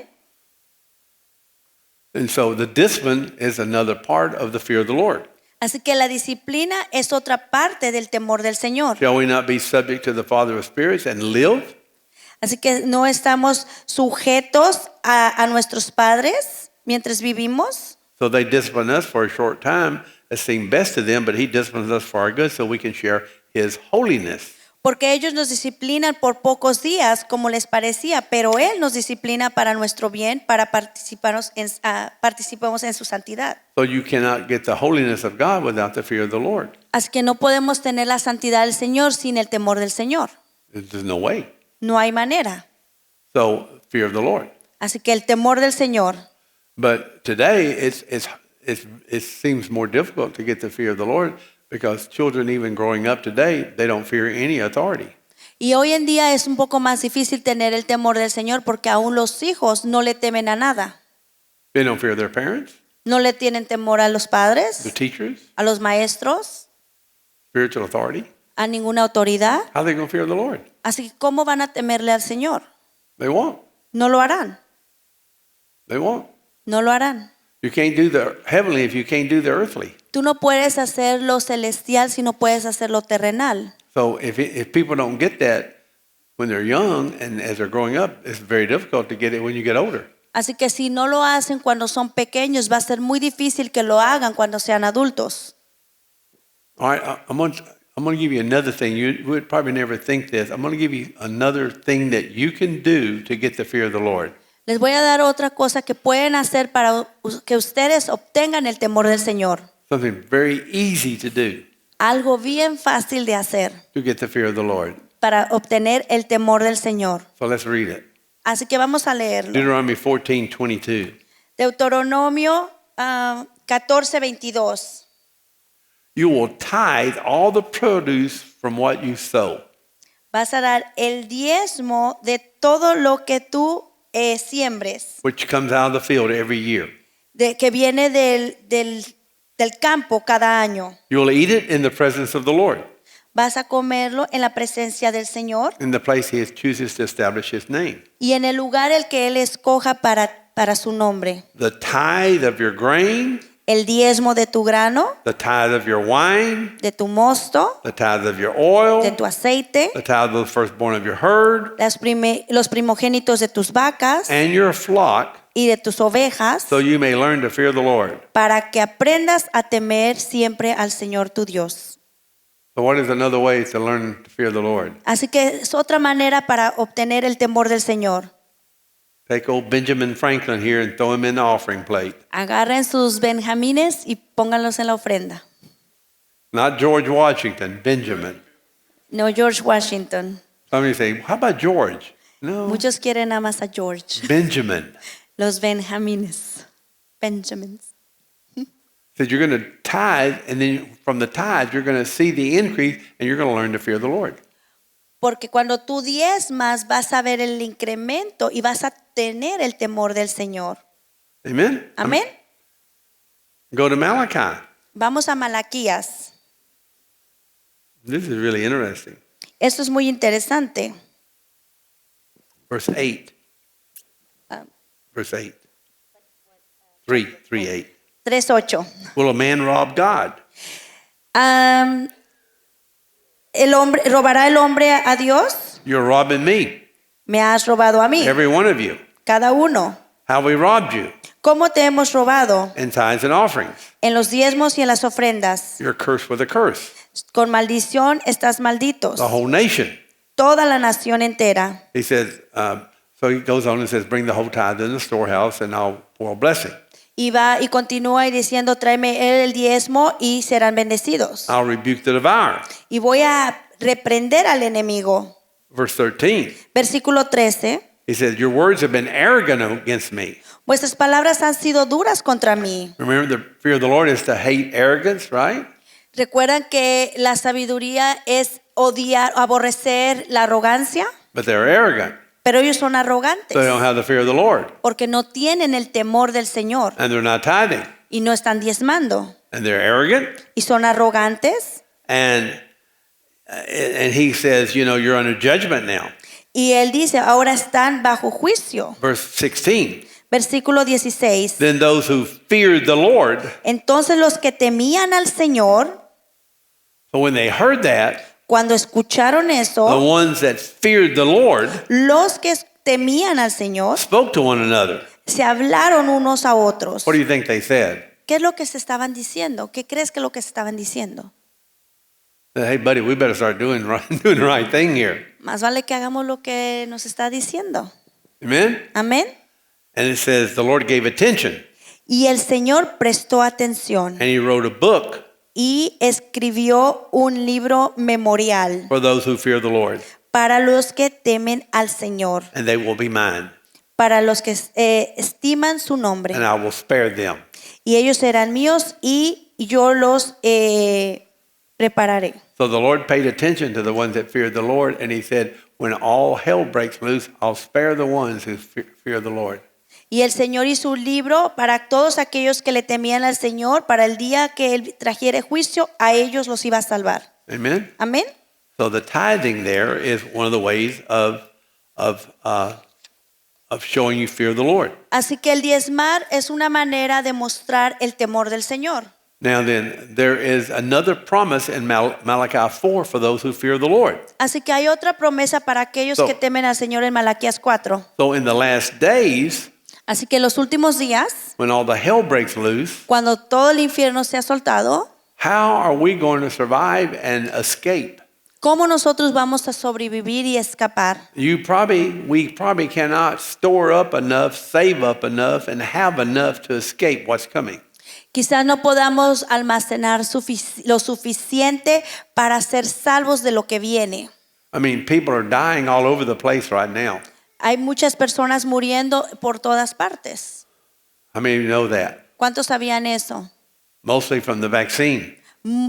[SPEAKER 1] And so the discipline is another part of the fear of the Lord.
[SPEAKER 2] Así que la disciplina es otra parte del temor del Señor.
[SPEAKER 1] Shall we not be subject to the Father of spirits and live?
[SPEAKER 2] Así que no estamos sujetos a nuestros padres mientras vivimos.
[SPEAKER 1] So they discipline us for a short time. It seemed best to them, but he disciplines us for our good so we can share his holiness.
[SPEAKER 2] Porque ellos nos disciplinan por pocos días, como les parecía, pero Él nos disciplina para nuestro bien, para participemos en su santidad.
[SPEAKER 1] So you cannot get the holiness of God without the fear of the Lord.
[SPEAKER 2] Así que no podemos tener la santidad del Señor sin el temor del Señor.
[SPEAKER 1] There's no way.
[SPEAKER 2] No hay manera.
[SPEAKER 1] So fear of the Lord.
[SPEAKER 2] Así que el temor del Señor.
[SPEAKER 1] But today, it seems more difficult to get the fear of the Lord because children, even growing up today, they don't fear any authority.
[SPEAKER 2] Y hoy en día es un poco más difícil tener el temor del Señor porque aún los hijos no le temen a nada.
[SPEAKER 1] They don't fear their parents,
[SPEAKER 2] No le tienen temor a los
[SPEAKER 1] the
[SPEAKER 2] padres,
[SPEAKER 1] teachers,
[SPEAKER 2] a los maestros,
[SPEAKER 1] spiritual authority.
[SPEAKER 2] a ninguna autoridad.
[SPEAKER 1] How are they going to fear the Lord?
[SPEAKER 2] Así que ¿cómo van a temerle al Señor?
[SPEAKER 1] They won't.
[SPEAKER 2] No lo harán,
[SPEAKER 1] They won't.
[SPEAKER 2] no lo harán.
[SPEAKER 1] You can't do the heavenly if you can't do the earthly.
[SPEAKER 2] Tú no puedes hacer lo celestial si no puedes hacer lo terrenal.
[SPEAKER 1] So if people don't get that when they're young and as they're growing up, it's very difficult to get it when you get older.
[SPEAKER 2] Así que si no lo hacen cuando son pequeños, va a ser muy difícil que lo hagan cuando sean adultos.
[SPEAKER 1] All right, I'm going to give you another thing. You would probably never think this. I'm going to give you another thing that you can do to get the fear of the Lord.
[SPEAKER 2] Les voy a dar otra cosa que pueden hacer para que ustedes obtengan el temor del Señor.
[SPEAKER 1] Something very easy to do
[SPEAKER 2] Algo bien fácil de hacer
[SPEAKER 1] to get the fear of the Lord.
[SPEAKER 2] para obtener el temor del Señor.
[SPEAKER 1] So let's read it.
[SPEAKER 2] Así que vamos a leerlo.
[SPEAKER 1] Deuteronomy 14:22.
[SPEAKER 2] Deuteronomio 14:22.
[SPEAKER 1] You will tithe all the produce from what you sow.
[SPEAKER 2] Vas a dar el diezmo de todo lo que tú siembres,
[SPEAKER 1] Which comes out of the field every year.
[SPEAKER 2] que viene del campo cada año.
[SPEAKER 1] You will eat it in the presence of the Lord,
[SPEAKER 2] Vas a comerlo en la presencia del Señor
[SPEAKER 1] in the place He chooses to establish His name.
[SPEAKER 2] y en el lugar el que Él escoja para su nombre.
[SPEAKER 1] The tithe of your grain,
[SPEAKER 2] El diezmo de tu grano,
[SPEAKER 1] the tithe of your wine,
[SPEAKER 2] de tu mosto,
[SPEAKER 1] the tithe of your oil,
[SPEAKER 2] de tu aceite,
[SPEAKER 1] the tithe of the firstborn of your herd,
[SPEAKER 2] los primogénitos de tus vacas
[SPEAKER 1] and your flock,
[SPEAKER 2] y de tus ovejas,
[SPEAKER 1] so you may learn to fear the Lord.
[SPEAKER 2] para que aprendas a temer siempre al Señor tu Dios.
[SPEAKER 1] So what is another way to learn to fear the Lord?
[SPEAKER 2] Así que es otra manera para obtener el temor del Señor.
[SPEAKER 1] Take old Benjamin Franklin here and throw him in the offering plate.
[SPEAKER 2] Agarren sus benjamines y pónganlos en la ofrenda.
[SPEAKER 1] Not George Washington, Benjamin.
[SPEAKER 2] No George Washington.
[SPEAKER 1] Somebody say, how about George? No,
[SPEAKER 2] Muchos quieren nada más a George.
[SPEAKER 1] Benjamin.
[SPEAKER 2] Los benjamines. Benjamins.
[SPEAKER 1] Said you're going to tithe, and then from the tithe, you're going to see the increase, and you're going to learn to fear the Lord.
[SPEAKER 2] Porque cuando tú diezmas vas a ver el incremento y vas a tener el temor del Señor.
[SPEAKER 1] Amen?
[SPEAKER 2] Amén.
[SPEAKER 1] Go to Malachi.
[SPEAKER 2] Vamos a Malaquías.
[SPEAKER 1] This is really interesting.
[SPEAKER 2] Esto es muy interesante.
[SPEAKER 1] Verse 8. Verse 8. 3:8.
[SPEAKER 2] 3:8.
[SPEAKER 1] Will a man rob God?
[SPEAKER 2] ¿Robará el hombre a Dios?
[SPEAKER 1] You're robbing me,
[SPEAKER 2] Me has robado a mí,
[SPEAKER 1] every one of you.
[SPEAKER 2] cada uno.
[SPEAKER 1] How we robbed you
[SPEAKER 2] ¿Cómo te hemos robado?
[SPEAKER 1] in tithes and offerings.
[SPEAKER 2] En los diezmos y en las ofrendas.
[SPEAKER 1] You're cursed with a curse.
[SPEAKER 2] Con maldición estás malditos.
[SPEAKER 1] The whole nation.
[SPEAKER 2] Toda la nación entera.
[SPEAKER 1] He says, so he goes on and says, bring the whole tithe in the storehouse and I'll pour a blessing.
[SPEAKER 2] Y va y continúa y diciendo, tráeme el diezmo y serán bendecidos.
[SPEAKER 1] I'll rebuke the devourer.
[SPEAKER 2] Y voy a reprender al enemigo.
[SPEAKER 1] Verse 13.
[SPEAKER 2] Versículo 13.
[SPEAKER 1] He says, your words have been arrogant against me.
[SPEAKER 2] Vuestras palabras han sido duras contra mí.
[SPEAKER 1] Remember, the fear of the Lord is to hate arrogance, right?
[SPEAKER 2] ¿Recuerdan que la sabiduría es odiar, aborrecer la arrogancia?
[SPEAKER 1] But they're arrogant.
[SPEAKER 2] Pero ellos son arrogantes
[SPEAKER 1] So they don't have the fear of the Lord.
[SPEAKER 2] porque no tienen el temor del Señor
[SPEAKER 1] And they're not tithing.
[SPEAKER 2] y no están diezmando.
[SPEAKER 1] And they're arrogant.
[SPEAKER 2] Y son arrogantes.
[SPEAKER 1] And he says, you're under judgment now.
[SPEAKER 2] Y él dice, ahora están bajo juicio.
[SPEAKER 1] Verse 16.
[SPEAKER 2] Versículo 16.
[SPEAKER 1] Then those who feared the Lord,
[SPEAKER 2] Entonces los que temían al Señor,
[SPEAKER 1] so when they heard that,
[SPEAKER 2] cuando escucharon
[SPEAKER 1] the
[SPEAKER 2] eso,
[SPEAKER 1] ones that feared the Lord
[SPEAKER 2] los que temían al Señor
[SPEAKER 1] spoke to one another.
[SPEAKER 2] se hablaron unos a otros.
[SPEAKER 1] What do you think they said?
[SPEAKER 2] ¿Qué es lo que se estaban diciendo? ¿Qué crees que es lo que se estaban diciendo?
[SPEAKER 1] Hey, buddy, we better start doing the right thing here.
[SPEAKER 2] Más vale que hagamos lo que nos está diciendo.
[SPEAKER 1] Amen?
[SPEAKER 2] Amén.
[SPEAKER 1] And it says the Lord gave attention.
[SPEAKER 2] Y el Señor prestó atención
[SPEAKER 1] And he wrote a book
[SPEAKER 2] y escribió un libro memorial
[SPEAKER 1] for those who fear the Lord.
[SPEAKER 2] para los que temen al Señor,
[SPEAKER 1] And they will be mine.
[SPEAKER 2] para los que estiman su nombre.
[SPEAKER 1] and I will spare them.
[SPEAKER 2] Y ellos serán míos y yo los prepararé.
[SPEAKER 1] So the Lord paid attention to the ones that feared the Lord, and he said, when all hell breaks loose, I'll spare the ones who fear the Lord.
[SPEAKER 2] Y el Señor hizo un libro para todos aquellos que le temían al Señor, para el día que Él trajere juicio, a ellos los iba a salvar.
[SPEAKER 1] Amen?
[SPEAKER 2] Amén.
[SPEAKER 1] So the tithing there is one of the ways of showing you fear the Lord.
[SPEAKER 2] Así que el diezmar es una manera de mostrar el temor del Señor.
[SPEAKER 1] Now then, there is another promise in Malachi 4 for those who fear the Lord.
[SPEAKER 2] Así que hay otra promesa para aquellos
[SPEAKER 1] So-
[SPEAKER 2] que temen al Señor en Malaquías 4.
[SPEAKER 1] So in the last days,
[SPEAKER 2] Así que en los últimos días,
[SPEAKER 1] when all the hell breaks loose,
[SPEAKER 2] cuando todo el infierno se ha soltado,
[SPEAKER 1] how are we going to survive and escape?
[SPEAKER 2] ¿cómo nosotros vamos a sobrevivir y escapar?
[SPEAKER 1] We probably cannot store up enough, save up enough, and have enough to escape what's coming.
[SPEAKER 2] Quizás no podamos almacenar lo suficiente para ser salvos de lo que viene.
[SPEAKER 1] I mean, people are dying all over the place right now.
[SPEAKER 2] Hay muchas personas muriendo por todas partes.
[SPEAKER 1] How many of you know that?
[SPEAKER 2] ¿Cuántos sabían eso?
[SPEAKER 1] Mostly from the vaccine.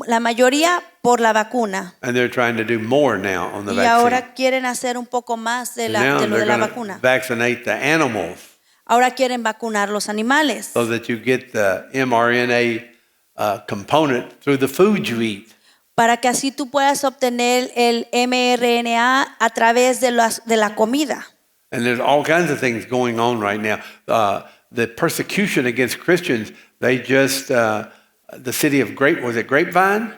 [SPEAKER 2] La mayoría por la vacuna.
[SPEAKER 1] And they're trying to do more now on the
[SPEAKER 2] Y
[SPEAKER 1] vaccine.
[SPEAKER 2] ahora quieren hacer un poco más de,
[SPEAKER 1] Now
[SPEAKER 2] de lo de
[SPEAKER 1] they're
[SPEAKER 2] la
[SPEAKER 1] going to
[SPEAKER 2] vacuna.
[SPEAKER 1] vaccinate the animals
[SPEAKER 2] Ahora quieren vacunar los animales
[SPEAKER 1] so that you get the mRNA component through the food you eat.
[SPEAKER 2] para que así tú puedas obtener el mRNA a través de la comida.
[SPEAKER 1] And there's all kinds of things going on right now. The persecution against Christians, they just, the city of Grapevine?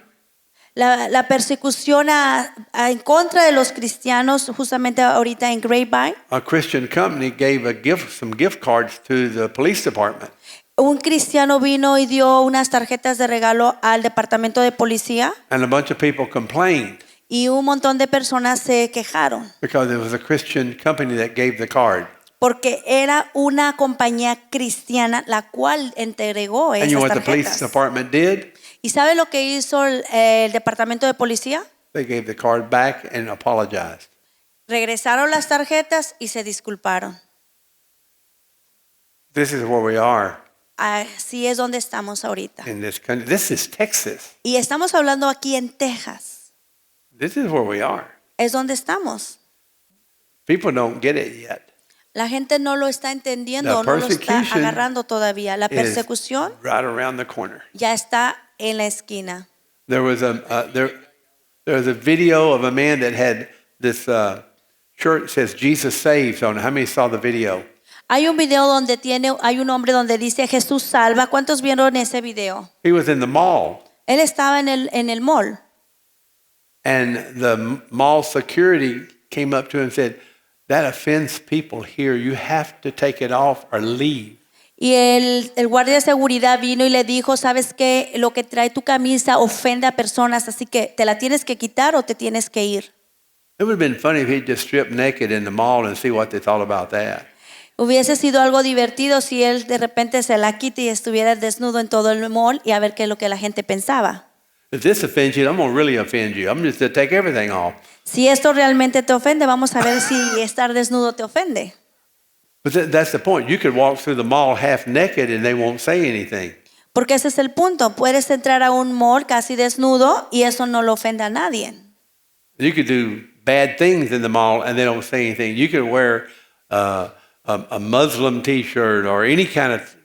[SPEAKER 2] La persecución en contra de los cristianos justamente ahorita en Grapevine.
[SPEAKER 1] A Christian company gave some gift cards to the police department.
[SPEAKER 2] Un cristiano vino y dio unas tarjetas de regalo al departamento de policía
[SPEAKER 1] And a bunch of people complained
[SPEAKER 2] y un montón de personas se quejaron
[SPEAKER 1] because it was a Christian company that gave the card.
[SPEAKER 2] porque era una compañía cristiana la cual entregó
[SPEAKER 1] And you know
[SPEAKER 2] esas
[SPEAKER 1] what the police
[SPEAKER 2] tarjetas.
[SPEAKER 1] department did?
[SPEAKER 2] ¿Y sabe lo que hizo el departamento de policía?
[SPEAKER 1] They gave the card back and apologized.
[SPEAKER 2] Regresaron las tarjetas y se disculparon.
[SPEAKER 1] This is where we are
[SPEAKER 2] Así es donde estamos ahorita.
[SPEAKER 1] in this country. This is Texas.
[SPEAKER 2] Y estamos hablando aquí en Texas.
[SPEAKER 1] This is where we are.
[SPEAKER 2] Es donde estamos.
[SPEAKER 1] People don't get it yet.
[SPEAKER 2] La gente no lo está entendiendo,
[SPEAKER 1] The
[SPEAKER 2] no lo está
[SPEAKER 1] persecution
[SPEAKER 2] agarrando todavía. La
[SPEAKER 1] Is
[SPEAKER 2] persecución
[SPEAKER 1] right around the corner.
[SPEAKER 2] ya está en la esquina.
[SPEAKER 1] There was a video of a man that had this shirt that says Jesus saves on it. How many saw the video?
[SPEAKER 2] Hay un video donde hay un hombre donde dice Jesús salva. ¿Cuántos vieron ese video?
[SPEAKER 1] He was in the mall,
[SPEAKER 2] Él estaba en el mall
[SPEAKER 1] and the mall security came up to him and said, "That offends people here. You have to take it off or leave."
[SPEAKER 2] y el guardia de seguridad vino y le dijo, ¿sabes qué? Lo que trae tu camisa ofende a personas, así que te la tienes que quitar o te tienes que ir.
[SPEAKER 1] It would have been funny if he'd just stripped naked in the mall and see what they thought about that.
[SPEAKER 2] Hubiese sido algo divertido si él de repente se la quita y estuviera desnudo en todo el mall y a ver qué es lo que la gente pensaba.
[SPEAKER 1] If this offends you, I'm going to really offend you. I'm just going to take everything off.
[SPEAKER 2] Si esto realmente te ofende, vamos a ver si estar desnudo te ofende.
[SPEAKER 1] But that's the point. You could walk through the mall half naked and they won't say anything.
[SPEAKER 2] Porque ese es el punto. Puedes entrar a un mall casi desnudo y eso no lo ofende a nadie.
[SPEAKER 1] You could do bad things in the mall and they don't say anything. You could wear a Muslim T-shirt or any kind of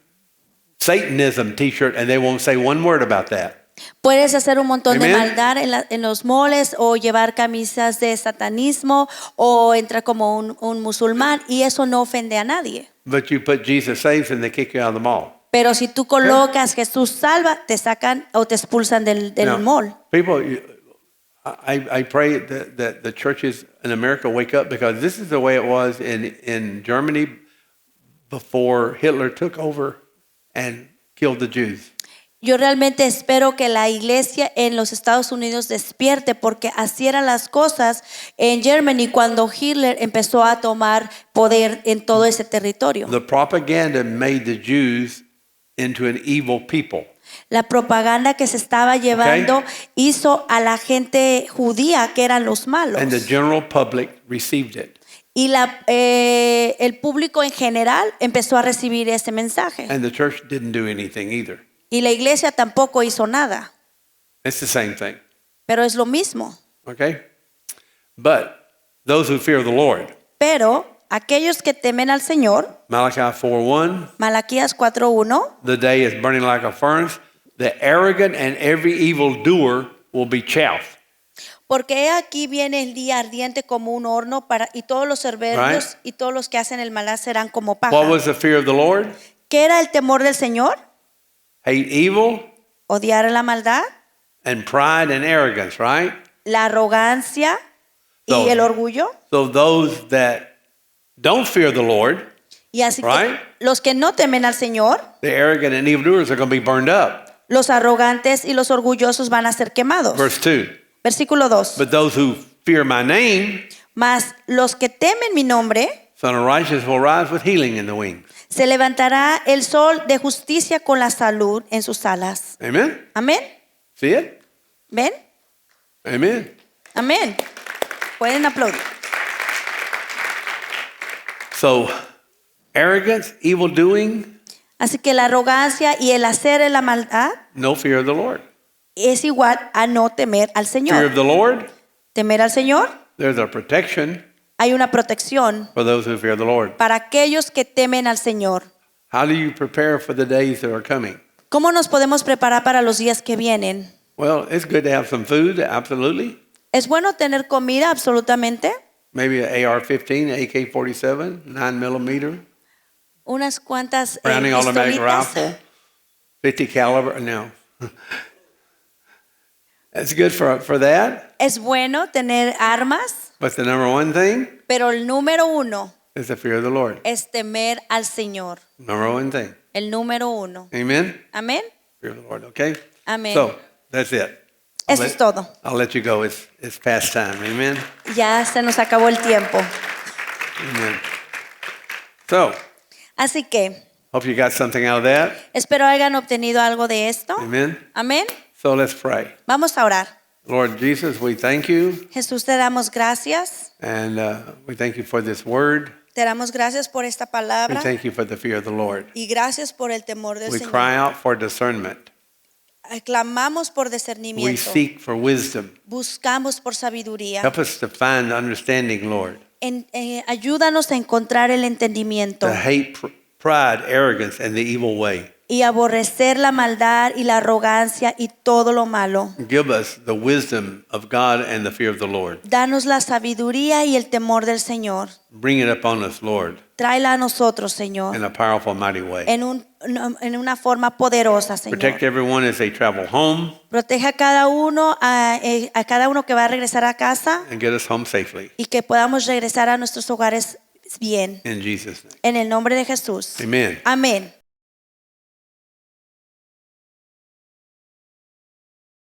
[SPEAKER 1] Satanism T-shirt and they won't say one word about that.
[SPEAKER 2] Puedes hacer un montón de
[SPEAKER 1] Amen.
[SPEAKER 2] maldad en los malls o llevar camisas de satanismo o entrar como un musulmán y eso no ofende a nadie.
[SPEAKER 1] But you put Jesus saves and they kick you out of the mall.
[SPEAKER 2] Pero si tú colocas Jesús salva, te sacan o te expulsan del
[SPEAKER 1] Now,
[SPEAKER 2] mall.
[SPEAKER 1] people, I pray that the churches in America wake up because this is the way it was in Germany before Hitler took over and killed the Jews.
[SPEAKER 2] Yo realmente espero que la iglesia en los Estados Unidos despierte porque así eran las cosas en Germany cuando Hitler empezó a tomar poder en todo ese territorio.
[SPEAKER 1] The propaganda made the Jews into an evil people.
[SPEAKER 2] La propaganda que se estaba llevando hizo a la gente judía que eran los malos.
[SPEAKER 1] And the general public received it.
[SPEAKER 2] Y el público en general empezó a recibir ese mensaje.
[SPEAKER 1] And the church didn't do anything either.
[SPEAKER 2] Y la iglesia tampoco hizo nada.
[SPEAKER 1] It's the same thing.
[SPEAKER 2] Pero es lo mismo.
[SPEAKER 1] Okay? But those who fear the Lord,
[SPEAKER 2] Pero aquellos que temen al Señor,
[SPEAKER 1] Malachi 4:1,
[SPEAKER 2] Malaquías 4:1,
[SPEAKER 1] the day is burning like a furnace. The arrogant and every evildoer will be chaff.
[SPEAKER 2] porque he aquí viene el día ardiente como un horno y todos los soberbios
[SPEAKER 1] Right.
[SPEAKER 2] y todos los que hacen el mal serán como
[SPEAKER 1] What
[SPEAKER 2] paja.
[SPEAKER 1] was the fear of the Lord?
[SPEAKER 2] ¿Qué era el temor del Señor?
[SPEAKER 1] Hate evil
[SPEAKER 2] Odiar la maldad,
[SPEAKER 1] and pride and arrogance, right?
[SPEAKER 2] la arrogancia y
[SPEAKER 1] So-
[SPEAKER 2] el orgullo.
[SPEAKER 1] So those that don't fear the Lord,
[SPEAKER 2] Y así
[SPEAKER 1] Right.
[SPEAKER 2] que los que no temen al Señor,
[SPEAKER 1] the arrogant and evildoers are going to be burned up.
[SPEAKER 2] los arrogantes y los orgullosos van a ser quemados.
[SPEAKER 1] Verse 2.
[SPEAKER 2] Versículo 2.
[SPEAKER 1] But those who fear my name,
[SPEAKER 2] Mas los que temen mi nombre,
[SPEAKER 1] Son of Righteousness will rise with healing in the wings.
[SPEAKER 2] se levantará el sol de justicia con la salud en sus alas.
[SPEAKER 1] Amen?
[SPEAKER 2] Amén.
[SPEAKER 1] See it?
[SPEAKER 2] ¿Ven?
[SPEAKER 1] Amen.
[SPEAKER 2] Amén. Pueden aplaudir.
[SPEAKER 1] So, arrogance, evil doing,
[SPEAKER 2] Así que la arrogancia y el hacer la maldad
[SPEAKER 1] no fear of the Lord.
[SPEAKER 2] es igual a no temer al
[SPEAKER 1] Fear of
[SPEAKER 2] Señor.
[SPEAKER 1] the Lord,
[SPEAKER 2] Temer al Señor,
[SPEAKER 1] there's a protection
[SPEAKER 2] hay una protección
[SPEAKER 1] for those who fear the Lord.
[SPEAKER 2] para aquellos que temen al Señor.
[SPEAKER 1] How do you prepare for the days that are coming?
[SPEAKER 2] ¿Cómo nos podemos preparar para los días que vienen?
[SPEAKER 1] Well, it's good to have some food, absolutely.
[SPEAKER 2] ¿Es bueno tener comida? Absolutamente.
[SPEAKER 1] Maybe an AR-15, AK-47, 9mm,
[SPEAKER 2] Unas cuantas
[SPEAKER 1] Browning automatic
[SPEAKER 2] pistolitas.
[SPEAKER 1] rifle, 50 caliber. No. That's good for that.
[SPEAKER 2] Es bueno tener armas,
[SPEAKER 1] But the number one thing
[SPEAKER 2] pero el número uno
[SPEAKER 1] is the fear of the Lord.
[SPEAKER 2] es temer al Señor.
[SPEAKER 1] Number one thing.
[SPEAKER 2] El número uno.
[SPEAKER 1] Amen?
[SPEAKER 2] Amén.
[SPEAKER 1] Fear of the Lord, okay?
[SPEAKER 2] Amén.
[SPEAKER 1] So, that's it.
[SPEAKER 2] Eso es todo.
[SPEAKER 1] I'll let you go. It's past time. Amen?
[SPEAKER 2] Ya se nos acabó el tiempo.
[SPEAKER 1] Amen. So,
[SPEAKER 2] Así que
[SPEAKER 1] hope you got something out of that.
[SPEAKER 2] espero hayan obtenido algo de esto.
[SPEAKER 1] Amen?
[SPEAKER 2] Amén.
[SPEAKER 1] So let's pray.
[SPEAKER 2] Vamos a orar.
[SPEAKER 1] Lord Jesus, we thank you.
[SPEAKER 2] Jesús, te damos gracias.
[SPEAKER 1] And we thank you for this word.
[SPEAKER 2] Te damos gracias por esta
[SPEAKER 1] We
[SPEAKER 2] palabra
[SPEAKER 1] thank you for the fear of the Lord.
[SPEAKER 2] y gracias por el temor del
[SPEAKER 1] We
[SPEAKER 2] Señor.
[SPEAKER 1] cry out for discernment.
[SPEAKER 2] Clamamos por
[SPEAKER 1] We
[SPEAKER 2] discernimiento.
[SPEAKER 1] seek for wisdom.
[SPEAKER 2] Buscamos por sabiduría.
[SPEAKER 1] Help us to find understanding, Lord.
[SPEAKER 2] Ayúdanos a encontrar el entendimiento
[SPEAKER 1] To hate pride, arrogance, and the evil way.
[SPEAKER 2] y aborrecer la maldad y la arrogancia y todo lo malo.
[SPEAKER 1] Give us the wisdom of God and the fear of the Lord.
[SPEAKER 2] Danos la sabiduría y el temor del Señor.
[SPEAKER 1] Bring it upon us, Lord,
[SPEAKER 2] Tráela a nosotros, Señor,
[SPEAKER 1] in a powerful, mighty way.
[SPEAKER 2] en una forma poderosa, Señor.
[SPEAKER 1] Protect everyone as they travel home
[SPEAKER 2] Proteja a cada uno que va a regresar a casa
[SPEAKER 1] and get us home safely.
[SPEAKER 2] y que podamos regresar a nuestros hogares bien.
[SPEAKER 1] In Jesus' name.
[SPEAKER 2] En el nombre de Jesús.
[SPEAKER 1] Amen.
[SPEAKER 2] Amén.